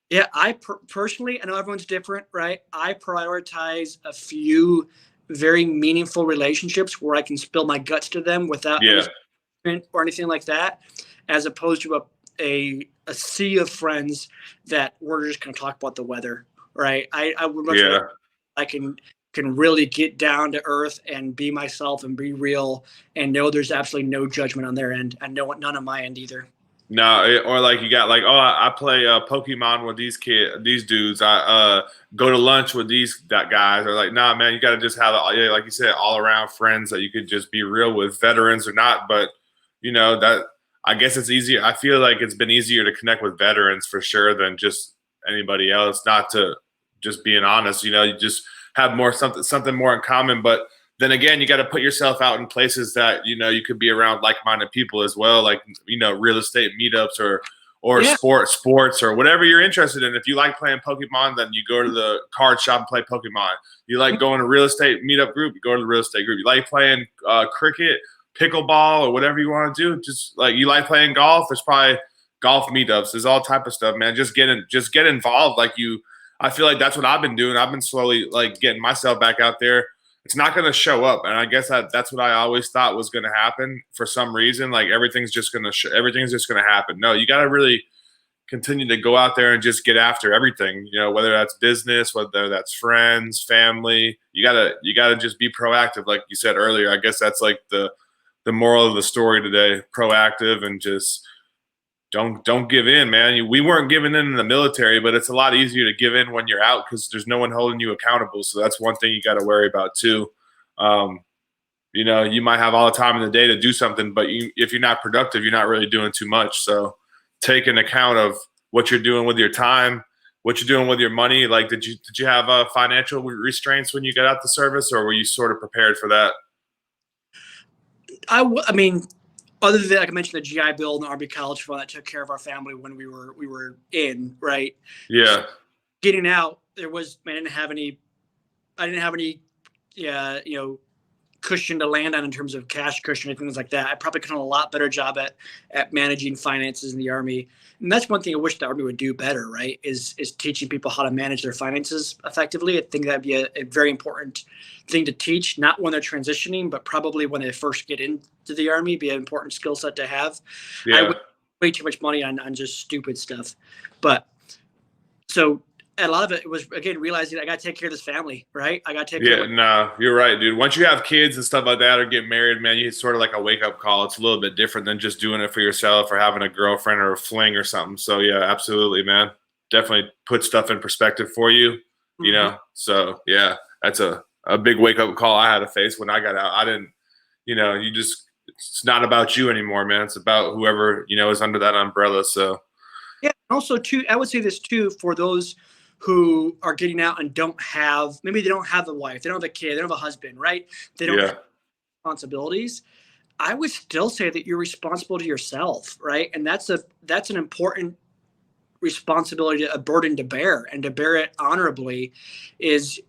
Speaker 2: Yeah, I personally, I know everyone's different, right? I prioritize a few very meaningful relationships where I can spill my guts to them without any
Speaker 1: Yeah,
Speaker 2: or anything like that, as opposed to a sea of friends that we're just going to talk about the weather, right? I would much
Speaker 1: yeah.
Speaker 2: rather I can really get down to earth and be myself and be real and know there's absolutely no judgment on their end and no none on my end either.
Speaker 1: No, or like you got like, oh, I play Pokemon with these dudes. I go to lunch with these guys. Or like, nah, man, you got to just have, yeah, like you said, all around friends that you could just be real with, veterans or not. But that I guess it's easier. I feel like it's been easier to connect with veterans for sure than just anybody else. Not to just being honest, you just have something more in common, but then again, you got to put yourself out in places that you could be around like-minded people as well, like real estate meetups or
Speaker 2: Yeah.
Speaker 1: sports or whatever you're interested in. If you like playing Pokemon, then you go to the card shop and play Pokemon. You like going to real estate meetup group, you go to the real estate group. You like playing cricket, pickleball, or whatever you want to do. Just like you like playing golf, there's probably golf meetups. There's all type of stuff, man. Just get involved. I feel like that's what I've been doing. I've been slowly like getting myself back out there. It's not going to show up, and I guess that's what I always thought was going to happen for some reason. Like everything's just going to happen. No, you got to really continue to go out there and just get after everything. Whether that's business, whether that's friends, family. You gotta just be proactive, like you said earlier. I guess that's like the moral of the story today. Proactive and just don't give in, man. We weren't giving in the military, but it's a lot easier to give in when you're out because there's no one holding you accountable. So that's one thing you got to worry about too. You might have all the time in the day to do something, but if you're not productive, you're not really doing too much. So take an account of what you're doing with your time, what you're doing with your money. Like, did you have financial restraints when you got out the service, or were you sort of prepared for that?
Speaker 2: I mean, other than like I mentioned, the GI Bill and the Army College Fund that took care of our family when we were in, right?
Speaker 1: Yeah.
Speaker 2: Getting out, I didn't have any, cushion to land on in terms of cash cushion and things like that. I probably could have done a lot better job at managing finances in the Army. And that's one thing I wish the Army would do better, right? Is teaching people how to manage their finances effectively. I think that'd be a very important thing to teach, not when they're transitioning, but probably when they first get into the Army, be an important skill set to have.
Speaker 1: Yeah.
Speaker 2: I waste way too much money on just stupid stuff. But so a lot of it was, again, realizing I got to take care of this family, right? I got to take care of
Speaker 1: no, you're right, dude. Once you have kids and stuff like that or get married, man, it's sort of like a wake-up call. It's a little bit different than just doing it for yourself or having a girlfriend or a fling or something. So, yeah, absolutely, man. Definitely put stuff in perspective for you, So, yeah, that's a big wake-up call I had to face when I got out. I didn't, it's not about you anymore, man. It's about whoever, is under that umbrella, so.
Speaker 2: Yeah, also, too, I would say this, too, for those – who are getting out and maybe they don't have a wife, they don't have a kid, they don't have a husband, right? They don't have responsibilities. I would still say that you're responsible to yourself, right? And that's an important responsibility, a burden to bear, and to bear it honorably is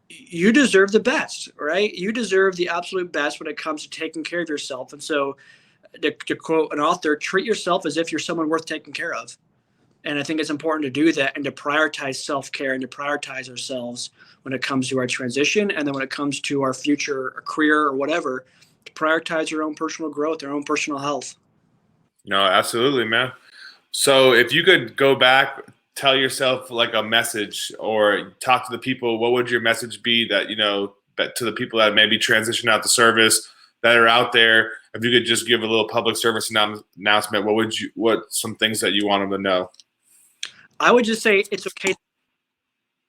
Speaker 2: you deserve the best, right? You deserve the absolute best when it comes to taking care of yourself. And so to quote an author, treat yourself as if you're someone worth taking care of. And I think it's important to do that and to prioritize self-care and to prioritize ourselves when it comes to our transition. And then when it comes to our future or career or whatever, to prioritize your own personal growth, your own personal health.
Speaker 1: No, absolutely, man. So if you could go back, tell yourself like a message or talk to the people, what would your message be that, to the people that maybe transition out the service that are out there? If you could just give a little public service announcement, what some things that you want them to know?
Speaker 2: I would just say it's okay,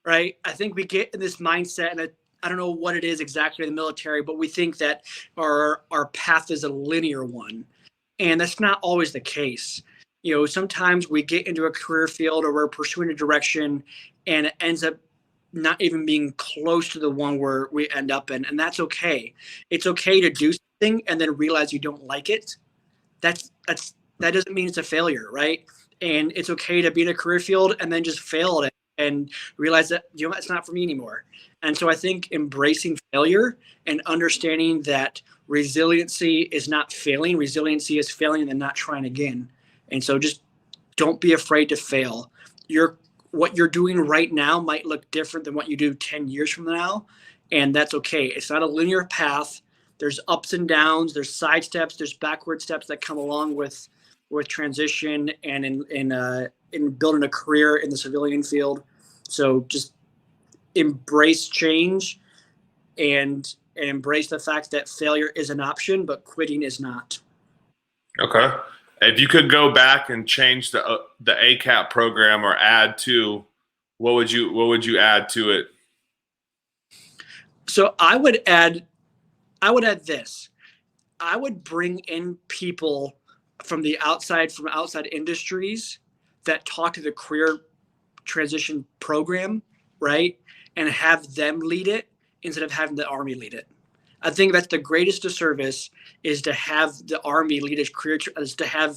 Speaker 2: right? I think we get in this mindset, and I don't know what it is exactly in the military, but we think that our path is a linear one, and that's not always the case. Sometimes we get into a career field or we're pursuing a direction, and it ends up not even being close to the one where we end up in, and that's okay. It's okay to do something and then realize you don't like it. That doesn't mean it's a failure, right? And it's okay to be in a career field and then just fail at it and realize that it's not for me anymore. And so I think embracing failure and understanding that resiliency is not failing, resiliency is failing and then not trying again. And so just don't be afraid to fail. What you're doing right now might look different than what you do 10 years from now, and that's okay. It's not a linear path. There's ups and downs, there's side steps, there's backward steps that come along with transition and in building a career in the civilian field. So just embrace change and embrace the fact that failure is an option, but quitting is not.
Speaker 1: Okay. If you could go back and change the ACAP program or add to, what would you add to it?
Speaker 2: So I would add this. I would bring in people from outside industries that talk to the career transition program, right? And have them lead it instead of having the Army lead it. I think that's the greatest disservice is to have the Army lead a career, is to have,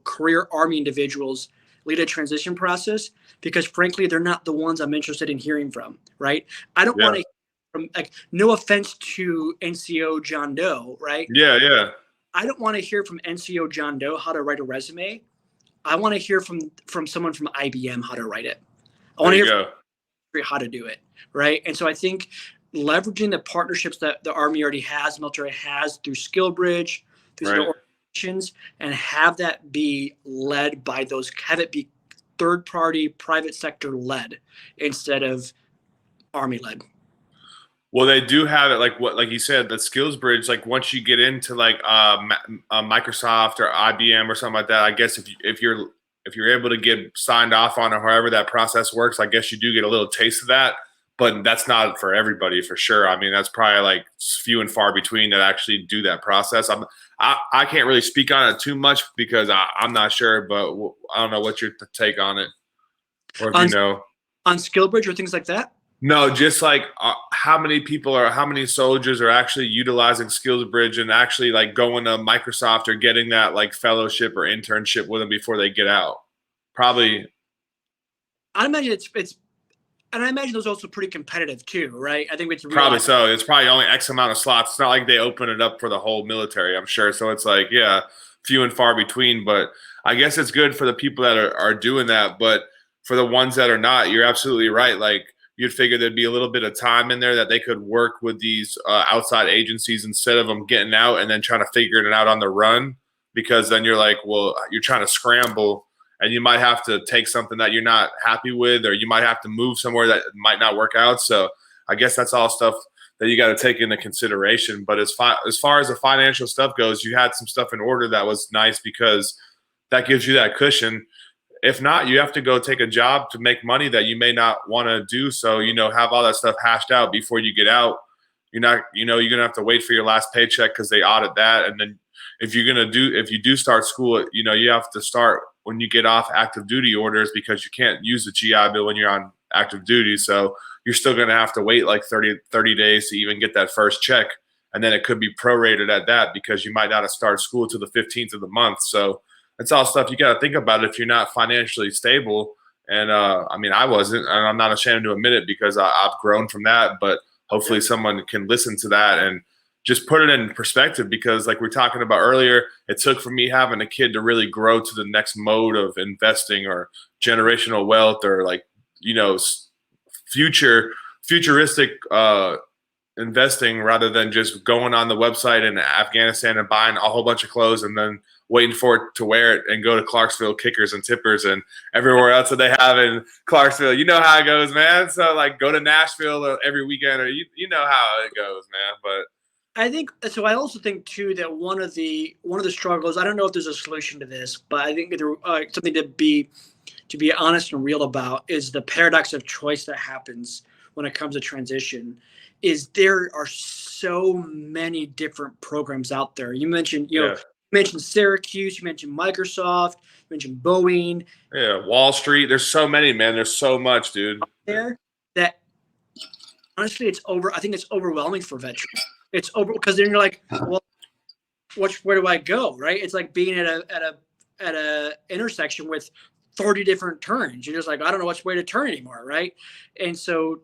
Speaker 2: career Army individuals lead a transition process because frankly, they're not the ones I'm interested in hearing from, right? I don't
Speaker 1: Yeah.
Speaker 2: want to, from like, no offense to NCO John Doe, right?
Speaker 1: Yeah. Yeah.
Speaker 2: I don't want to hear from NCO John Doe how to write a resume. I want to hear from someone from IBM how to write it. I
Speaker 1: There
Speaker 2: want to
Speaker 1: you
Speaker 2: hear
Speaker 1: go.
Speaker 2: from how to do it, right? And so I think leveraging the partnerships that the Army already has, military has through SkillBridge, through
Speaker 1: Right.
Speaker 2: other organizations, and have that be led by those, have it be third party, private sector led instead of Army led.
Speaker 1: Well, they do have it like you said, the skills bridge. Like once you get into like Microsoft or IBM or something like that, I guess if you're able to get signed off on it, however that process works, I guess you do get a little taste of that. But that's not for everybody, for sure. I mean, that's probably like few and far between that actually do that process. I can't really speak on it too much because I'm not sure, but I don't know what's your take on it, or if you
Speaker 2: On
Speaker 1: know.
Speaker 2: on SkillBridge or things like that.
Speaker 1: No, just like how many soldiers are actually utilizing Skills Bridge and actually like going to Microsoft or getting that like fellowship or internship with them before they get out. Probably,
Speaker 2: I imagine it's and I imagine those are also pretty competitive too, right? I think it's
Speaker 1: probably
Speaker 2: real.
Speaker 1: so. It's probably only X amount of slots. It's not like they open it up for the whole military, I'm sure. So it's like, yeah, few and far between. But I guess it's good for the people that are doing that. But for the ones that are not, you're absolutely right. Like you'd figure there'd be a little bit of time in there that they could work with these outside agencies instead of them getting out and then trying to figure it out on the run. Because then you're like, well, you're trying to scramble and you might have to take something that you're not happy with, or you might have to move somewhere that might not work out. So I guess that's all stuff that you got to take into consideration. But as far as the financial stuff goes, you had some stuff in order that was nice because that gives you that cushion. If not, you have to go take a job to make money that you may not want to do. So, have all that stuff hashed out before you get out. You're not, you're going to have to wait for your last paycheck because they audit that. And then if you do start school, you have to start when you get off active duty orders because you can't use the GI Bill when you're on active duty. So you're still going to have to wait like 30 days to even get that first check. And then it could be prorated at that because you might not have started school till the 15th of the month. So it's all stuff you got to think about if you're not financially stable. And I mean, I wasn't, and I'm not ashamed to admit it because I've grown from that. But hopefully someone can listen to that and just put it in perspective because like we were talking about earlier, it took for me having a kid to really grow to the next mode of investing or generational wealth or like, futuristic investing rather than just going on the website in Afghanistan and buying a whole bunch of clothes and then waiting for it to wear it and go to Clarksville Kickers and Tippers and everywhere else that they have in Clarksville. You know how it goes, man. So like go to Nashville every weekend or you know how it goes, man. But
Speaker 2: I think so. I also think too that one of the struggles. I don't know if there's a solution to this, but I think there something to be honest and real about is the paradox of choice that happens when it comes to transition. Is there are so many different programs out there. You mentioned
Speaker 1: yeah.
Speaker 2: you mentioned Syracuse, you mentioned Microsoft, you mentioned Boeing.
Speaker 1: Yeah, Wall Street. There's so many, man. There's so much, dude.
Speaker 2: There that honestly, I think it's overwhelming for veterans. It's over because then you're like, well, where do I go? Right? It's like being at a intersection with 30 different turns. You're just like, I don't know which way to turn anymore, right? And so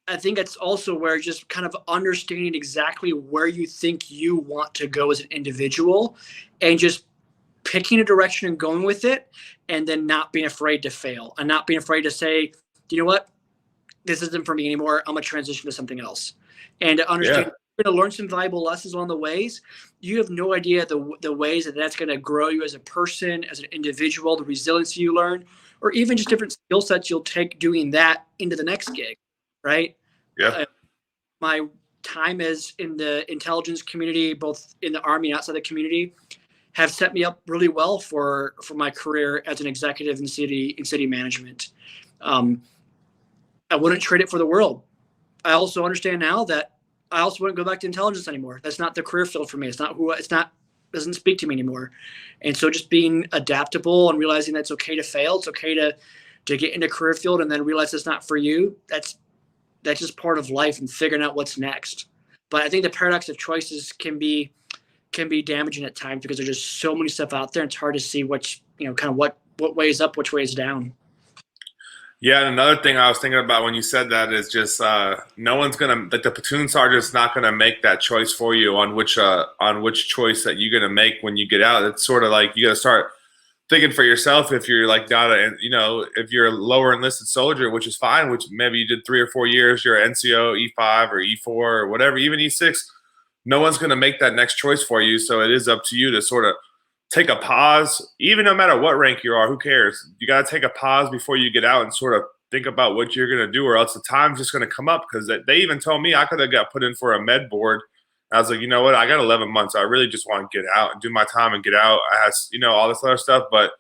Speaker 2: I think it's also where just kind of understanding exactly where you think you want to go as an individual and just picking a direction and going with it, and then not being afraid to fail and not being afraid to say, you know what, this isn't for me anymore. I'm going to transition to something else. And to understand,
Speaker 1: Yeah.
Speaker 2: you're going to learn some valuable lessons along the ways. You have no idea the ways that that's going to grow you as a person, as an individual, the resiliency you learn, or even just different skill sets you'll take doing that into the next gig, right?
Speaker 1: Yeah.
Speaker 2: My time as in the intelligence community, both in the Army and outside the community, have set me up really well for my career as an executive in city management. I wouldn't trade it for the world. I also understand now that I also wouldn't go back to intelligence anymore. That's not the career field for me. Doesn't speak to me anymore. And so just being adaptable and realizing that it's okay to fail. It's okay to get into career field and then realize it's not for you. That's just part of life and figuring out what's next. But I think the paradox of choices can be damaging at times because there's just so many stuff out there. It's hard to see which, kind of what way is up, which way is down.
Speaker 1: Yeah, and another thing I was thinking about when you said that is just no one's gonna, like, the platoon sergeant's not gonna make that choice for you on which choice that you're gonna make when you get out. It's sort of like you gotta start thinking for yourself if you're like not a, if you're a lower enlisted soldier, which is fine, which maybe you did 3 or 4 years, you're NCO, E5 or E4 or whatever, even E6. No one's gonna make that next choice for you, so it is up to you to sort of take a pause, even no matter what rank you are, who cares? You got to take a pause before you get out and sort of think about what you're going to do, or else the time's just going to come up. Because they even told me I could have got put in for a med board. I was like, you know what? I got 11 months. I really just want to get out and do my time and get out. I have, all this other stuff. But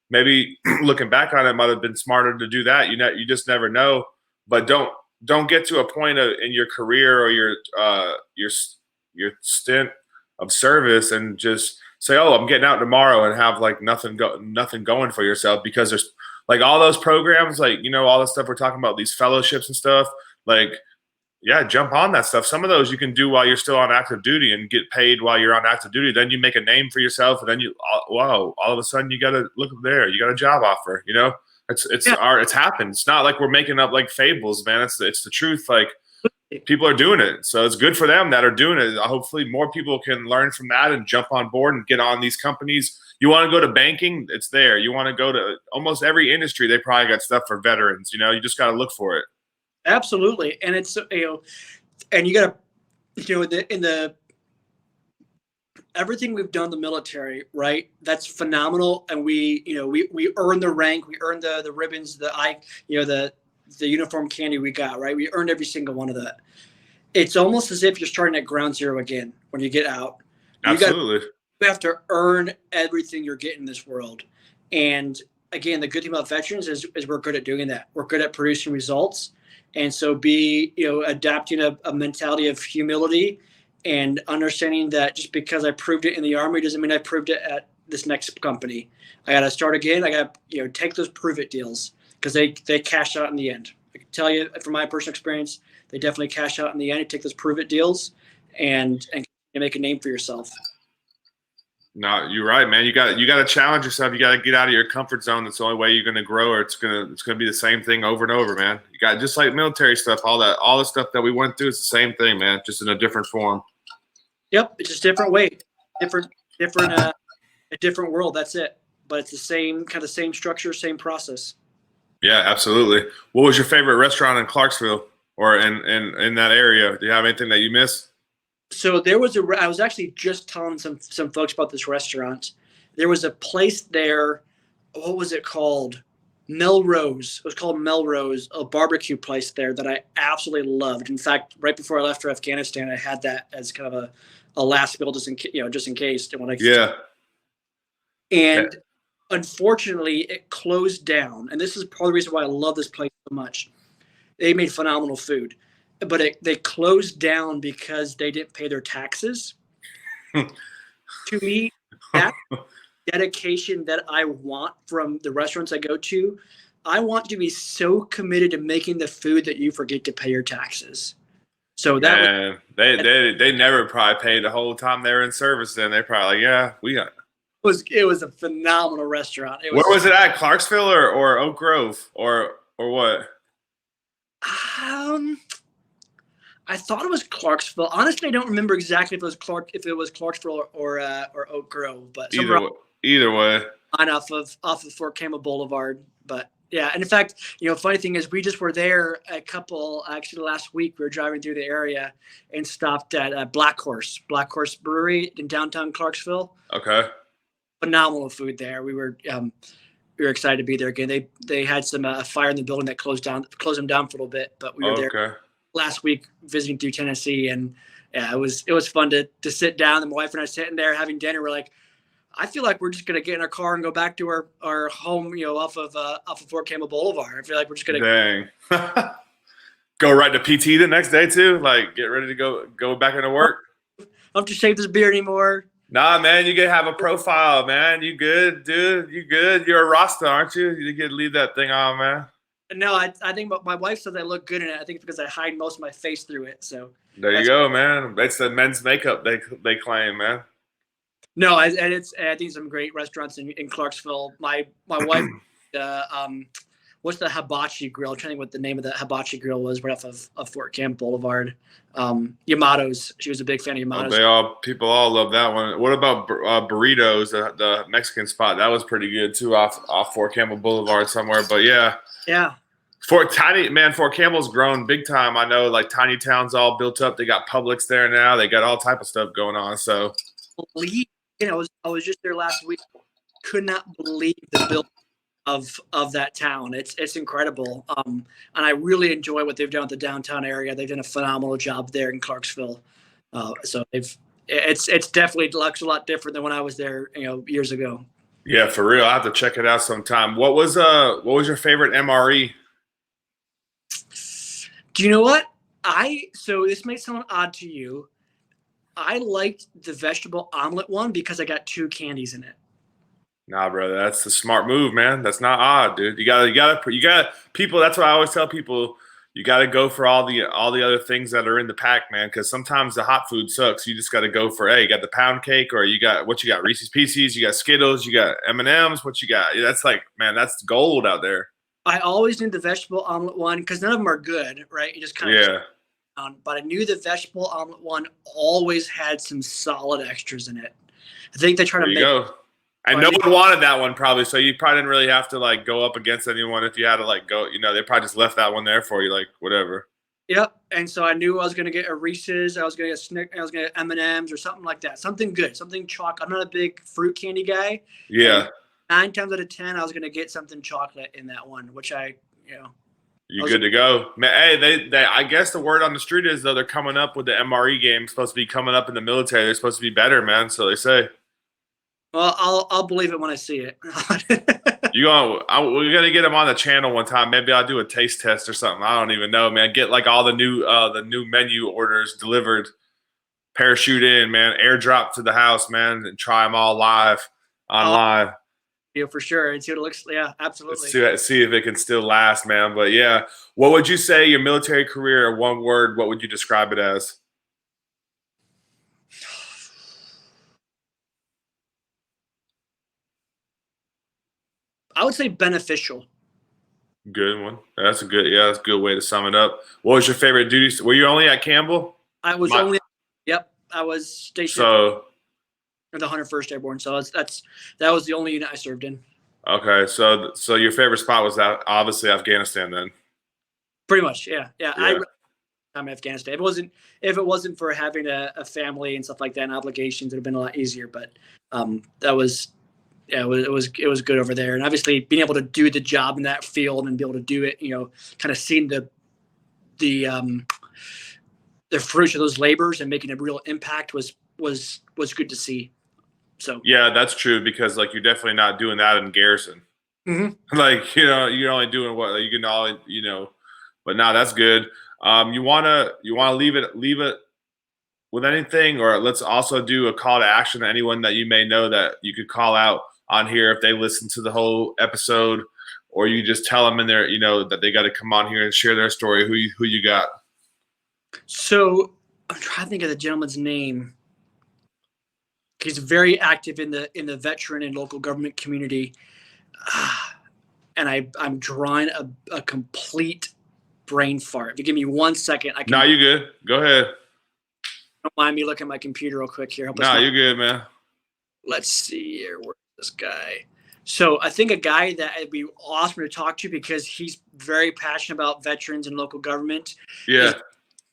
Speaker 1: maybe looking back on it, might have been smarter to do that. You just never know. But don't get to a point in your career or your stint of service and just say, oh, I'm getting out tomorrow, and have like nothing going for yourself, because there's like all those programs, like, all the stuff we're talking about, these fellowships and stuff, like, yeah, jump on that stuff. Some of those you can do while you're still on active duty and get paid while you're on active duty. Then you make a name for yourself, and then all of a sudden you got to look there. You got a job offer, it's happened. It's not like we're making up like fables, man. It's the truth. Like, people are doing it, so it's good for them that are doing it. Hopefully more people can learn from that and jump on board and get on these companies. You want to go to banking, it's there. You want to go to almost every industry, they probably got stuff for veterans. You just got to look for it.
Speaker 2: Absolutely. And it's, and you got to, in the everything we've done in the military, right? That's phenomenal. And we earned the rank, we earned the ribbons, the uniform candy we got, right? We earned every single one of that. It's almost as if you're starting at ground zero again when you get out.
Speaker 1: Absolutely.
Speaker 2: You have to earn everything you're getting in this world. And again, the good thing about veterans is we're good at doing that. We're good at producing results. And so adapting a mentality of humility and understanding that just because I proved it in the Army doesn't mean I proved it at this next company. I got to start again. I got to, take those prove it deals, because they cash out in the end. I can tell you from my personal experience, they definitely cash out in the end. You take those prove it deals and make a name for yourself.
Speaker 1: No, you're right, man. You got to challenge yourself. You got to get out of your comfort zone. That's the only way you're going to grow, or it's going to be the same thing over and over, man. You got, just like military stuff, all the stuff that we went through, it's the same thing, man, just in a different form.
Speaker 2: Yep, it's just different way, a different world. That's it. But it's the same structure, same process.
Speaker 1: Yeah, absolutely. What was your favorite restaurant in Clarksville or in that area? Do you have anything that you miss?
Speaker 2: So I was actually just telling some folks about this restaurant. There was a place there. What was it called? Melrose. It was called Melrose, a barbecue place there that I absolutely loved. In fact, right before I left for Afghanistan, I had that as kind of a last meal just in case.
Speaker 1: Yeah.
Speaker 2: And unfortunately, it closed down. And this is part of the reason why I love this place so much. They made phenomenal food, but they closed down because they didn't pay their taxes. To me, that dedication that I want from the restaurants I go to, I want you to be so committed to making the food that you forget to pay your taxes. So that
Speaker 1: Man, they never probably paid the whole time they were in service. Then they probably like, yeah, we got.
Speaker 2: was a phenomenal restaurant. It
Speaker 1: Where
Speaker 2: was
Speaker 1: was it at? Clarksville or Oak Grove or what?
Speaker 2: um I thought it was Clarksville. Honestly, I don't remember exactly if it was Clarksville or Oak Grove, but somewhere
Speaker 1: Either way.
Speaker 2: on off of Fort Campbell Boulevard. But yeah, and in fact, funny thing is, we just were there actually last week. We were driving through the area and stopped at Black Horse Brewery in downtown Clarksville.
Speaker 1: Okay.
Speaker 2: Phenomenal food there. We were excited to be there again. They had some fire in the building that closed them down for a little bit, but we were there
Speaker 1: Okay.
Speaker 2: last week visiting through Tennessee, and yeah, it was fun to sit down. And my wife and I sitting there having dinner. We're like, I feel like we're just gonna get in our car and go back to our home, off of Fort Campbell Boulevard. I feel like we're just gonna
Speaker 1: Dang. Go right to PT the next day too. Like get ready to go back into work.
Speaker 2: I don't have to shave this beard anymore.
Speaker 1: Nah, man, you can have a profile, man. You good, dude? You good? You're a Rasta, aren't you? You get to leave that thing on, man.
Speaker 2: No, I think my wife says I look good in it. I think it's because I hide most of my face through it. So
Speaker 1: There you go, man. That's the men's makeup they claim, man.
Speaker 2: no, I think some great restaurants in Clarksville. My wife, what's the hibachi grill? I'm trying to think what the name of the hibachi grill was right off of Fort Camp Boulevard. Yamato's. She was a big fan of Yamato's.
Speaker 1: People all love that one. What about burritos? The Mexican spot that was pretty good too, off Fort Campbell Boulevard somewhere. But yeah, Fort Campbell's grown big time. I know, like tiny towns all built up. They got Publix there now. They got all type of stuff going on. So,
Speaker 2: I was just there last week. Could not believe the build of that town. It's incredible. And I really enjoy what they've done with the downtown area. They've done a phenomenal job there in Clarksville. So it's definitely looks a lot different than when I was there, years ago.
Speaker 1: yeah, for real. I have to check it out sometime. What was your favorite MRE?
Speaker 2: Do you know what? So this may sound odd to you. I liked the vegetable omelet one because I got 2 candies in it.
Speaker 1: Nah, brother, that's the smart move, man. That's not odd, dude. You gotta people. That's what I always tell people. You gotta go for all the other things that are in the pack, man. Because sometimes the hot food sucks. You just gotta go for, hey, you got the pound cake, or you got Reese's Pieces, you got Skittles, you got M&Ms. What you got? That's like, man, that's gold out there.
Speaker 2: I always knew the vegetable omelet one because none of them are good, right? You just kind of but I knew the vegetable omelet one always had some solid extras in it. I think they try to
Speaker 1: go. And no one wanted that one probably, so you probably didn't really have to like go up against anyone if you had to like go. They probably just left that one there for you, like whatever.
Speaker 2: Yep. And so I knew I was going to get a Reese's, I was going to get I was going to get M&Ms or something like that, something good, something chocolate. I'm not a big fruit candy guy.
Speaker 1: Yeah.
Speaker 2: And 9 times out of 10, I was going to get something chocolate in that one, which
Speaker 1: You good to go, man? Hey, they I guess the word on the street is though they're coming up with the MRE game. Supposed to be coming up in the military. They're supposed to be better, man. So they say.
Speaker 2: Well, I'll believe it when I see it.
Speaker 1: We're gonna get them on the channel one time. Maybe I'll do a taste test or something. I don't even know, man. Get like all the new menu orders delivered, parachute in, man, airdrop to the house, man, and try them all live online.
Speaker 2: For sure, and see what it looks. Yeah, absolutely.
Speaker 1: See if it can still last, man. But yeah, what would you say your military career? One word, what would you describe it as?
Speaker 2: I would say beneficial.
Speaker 1: Good one. That's a good way to sum it up. What was your favorite duty? Were you only at Campbell?
Speaker 2: I was Yep, I was stationed at the 101st Airborne. So that was the only unit I served in.
Speaker 1: Okay, so your favorite spot was obviously Afghanistan then.
Speaker 2: Pretty much, yeah. I'm in Afghanistan. If it wasn't for having a family and stuff like that and obligations, it'd have been a lot easier. But that was. Yeah, it was good over there, and obviously being able to do the job in that field and be able to do it, kind of seeing the fruits of those labors and making a real impact was good to see. So
Speaker 1: yeah, that's true because like you're definitely not doing that in garrison.
Speaker 2: Mm-hmm.
Speaker 1: Like you're only doing what you can all but now that's good. You wanna leave it with anything, or let's also do a call to action to anyone that you may know that you could call out on here if they listen to the whole episode, or you just tell them in there, that they got to come on here and share their story. Who you got?
Speaker 2: So I'm trying to think of the gentleman's name. He's very active in the veteran and local government community, and I'm drawing a complete brain fart. If you give me 1 second, I can.
Speaker 1: No, you good. Go ahead.
Speaker 2: Don't mind me looking at my computer real quick here.
Speaker 1: No, you're good, man.
Speaker 2: Let's see here. Where's this guy? So I think a guy that would be awesome to talk to because he's very passionate about veterans and local government.
Speaker 1: Yeah.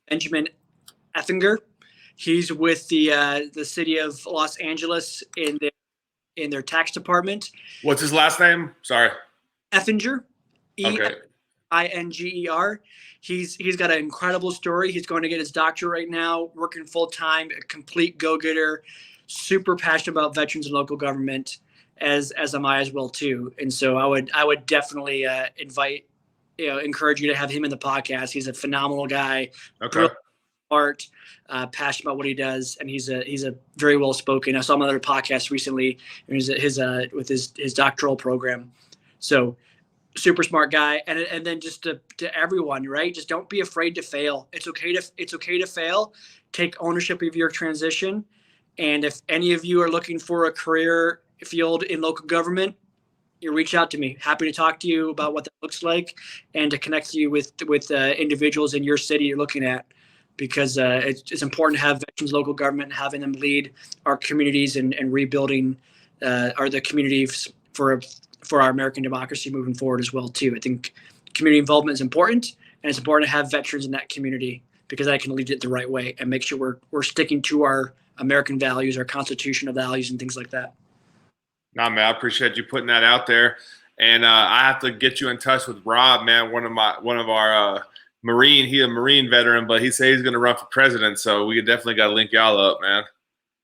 Speaker 2: Benjamin Effinger. He's with the city of Los Angeles in their tax department.
Speaker 1: What's his last name? Sorry.
Speaker 2: Effinger.
Speaker 1: Okay.
Speaker 2: Inger. He's got an incredible story. He's going to get his doctorate right now, working full time, a complete go-getter, super passionate about veterans and local government, as am I as well too. And so I would definitely encourage you to have him in the podcast. He's a phenomenal guy.
Speaker 1: Okay.
Speaker 2: Art, passionate about what he does, and he's a very well spoken. I saw him on another podcast recently, and with his doctoral program. So super smart guy, and then just to everyone, right? Just don't be afraid to fail. It's okay to fail. Take ownership of your transition, and if any of you are looking for a career field in local government, you reach out to me. Happy to talk to you about what that looks like, and to connect you with individuals in your city you're looking at. Because it's important to have veterans, local government, having them lead our communities and rebuilding the communities for our American democracy moving forward as well too. I think community involvement is important, and it's important to have veterans in that community because I can lead it the right way and make sure we're sticking to our American values, our constitutional values, and things like that.
Speaker 1: Nah, man, I appreciate you putting that out there, and I have to get you in touch with Rob, man. One of our Marine, he a Marine veteran, but he said he's going to run for president, so we definitely got to link y'all up, man.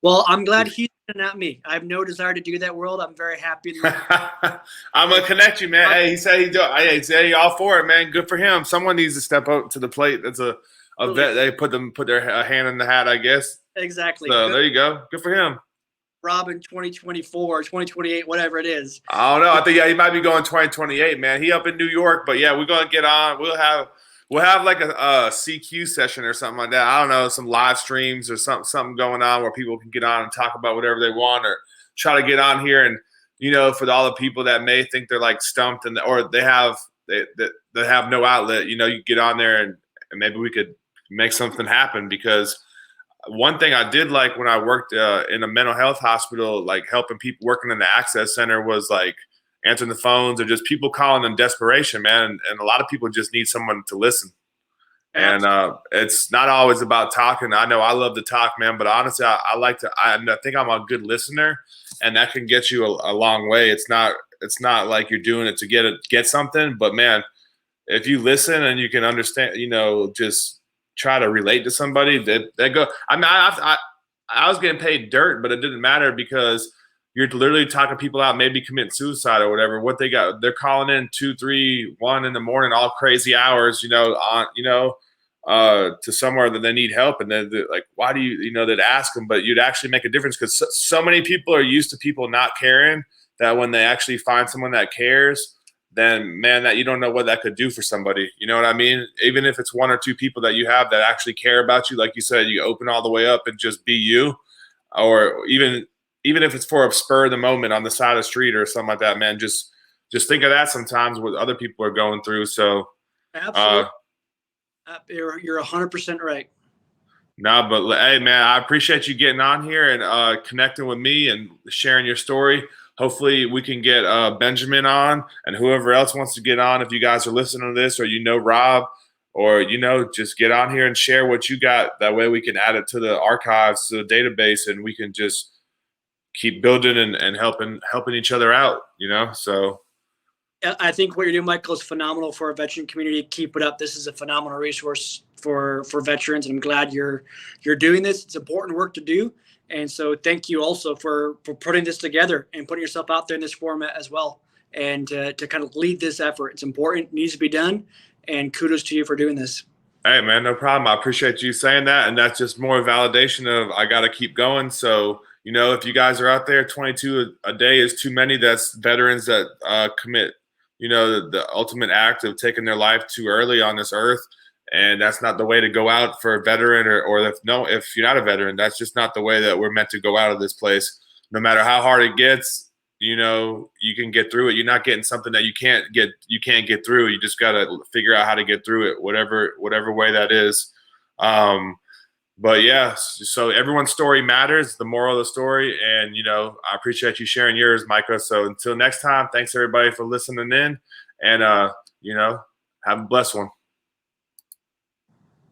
Speaker 2: Well, I'm glad he's not me. I have no desire to do that world. I'm very happy.
Speaker 1: I'm going to connect you, man. Hey, he said he all for it, man. Good for him. Someone needs to step up to the plate. That's a vet. They put their hand in the hat, I guess.
Speaker 2: Exactly.
Speaker 1: So there you go. Good for him.
Speaker 2: Rob in 2024, 2028, whatever it is.
Speaker 1: I don't know. I think, he might be going 2028, man. He up in New York, but yeah, we're going to get on. We'll have like a CQ session or something like that. I don't know, some live streams or something going on where people can get on and talk about whatever they want, or try to get on here. And for all the people that may think they're like stumped or they have no outlet, you get on there and maybe we could make something happen. Because one thing I did like when I worked in a mental health hospital, like helping people working in the access center, was like answering the phones or just people calling in desperation, man. And a lot of people just need someone to listen. Absolutely. And it's not always about talking. I know I love to talk, man, but honestly, I think I'm a good listener, and that can get you a long way. It's not like you're doing it to get something, but man, if you listen and you can understand, just try to relate to somebody that go. I mean, I was getting paid dirt, but it didn't matter because you're literally talking people out, maybe committing suicide or whatever. What they got, they're calling in 2, 3, 1 in the morning, all crazy hours, to somewhere that they need help. And then like, why do they'd ask them, but you'd actually make a difference, because so many people are used to people not caring, that when they actually find someone that cares, then man, that you don't know what that could do for somebody. You know what I mean? Even if it's 1 or 2 people that you have that actually care about you, like you said, you open all the way up and just be you, or even if it's for a spur of the moment on the side of the street or something like that, man, just think of that sometimes what other people are going through. So
Speaker 2: absolutely, you're 100% right.
Speaker 1: No, but hey, man, I appreciate you getting on here and connecting with me and sharing your story. Hopefully we can get Benjamin on, and whoever else wants to get on. If you guys are listening to this, or Rob, or just get on here and share what you got. That way we can add it to the archives, to the database, and we can just keep building and helping each other out, so.
Speaker 2: I think what you're doing, Michael, is phenomenal for our veteran community. Keep it up. This is a phenomenal resource for veterans, and I'm glad you're doing this. It's important work to do. And so thank you also for putting this together and putting yourself out there in this format as well, and to kind of lead this effort. It's important, it needs to be done, and kudos to you for doing this.
Speaker 1: Hey, man, no problem. I appreciate you saying that, and that's just more validation of I got to keep going. So, if you guys are out there, 22 a day is too many. That's veterans that commit the ultimate act of taking their life too early on this earth. And that's not the way to go out for a veteran, or if you're not a veteran, that's just not the way that we're meant to go out of this place. No matter how hard it gets, you can get through it. You're not getting something that you can't get through. You just got to figure out how to get through it, whatever way that is. But yeah, so everyone's story matters, the moral of the story. And, I appreciate you sharing yours, Micah. So until next time, thanks everybody for listening in, and, have a blessed one.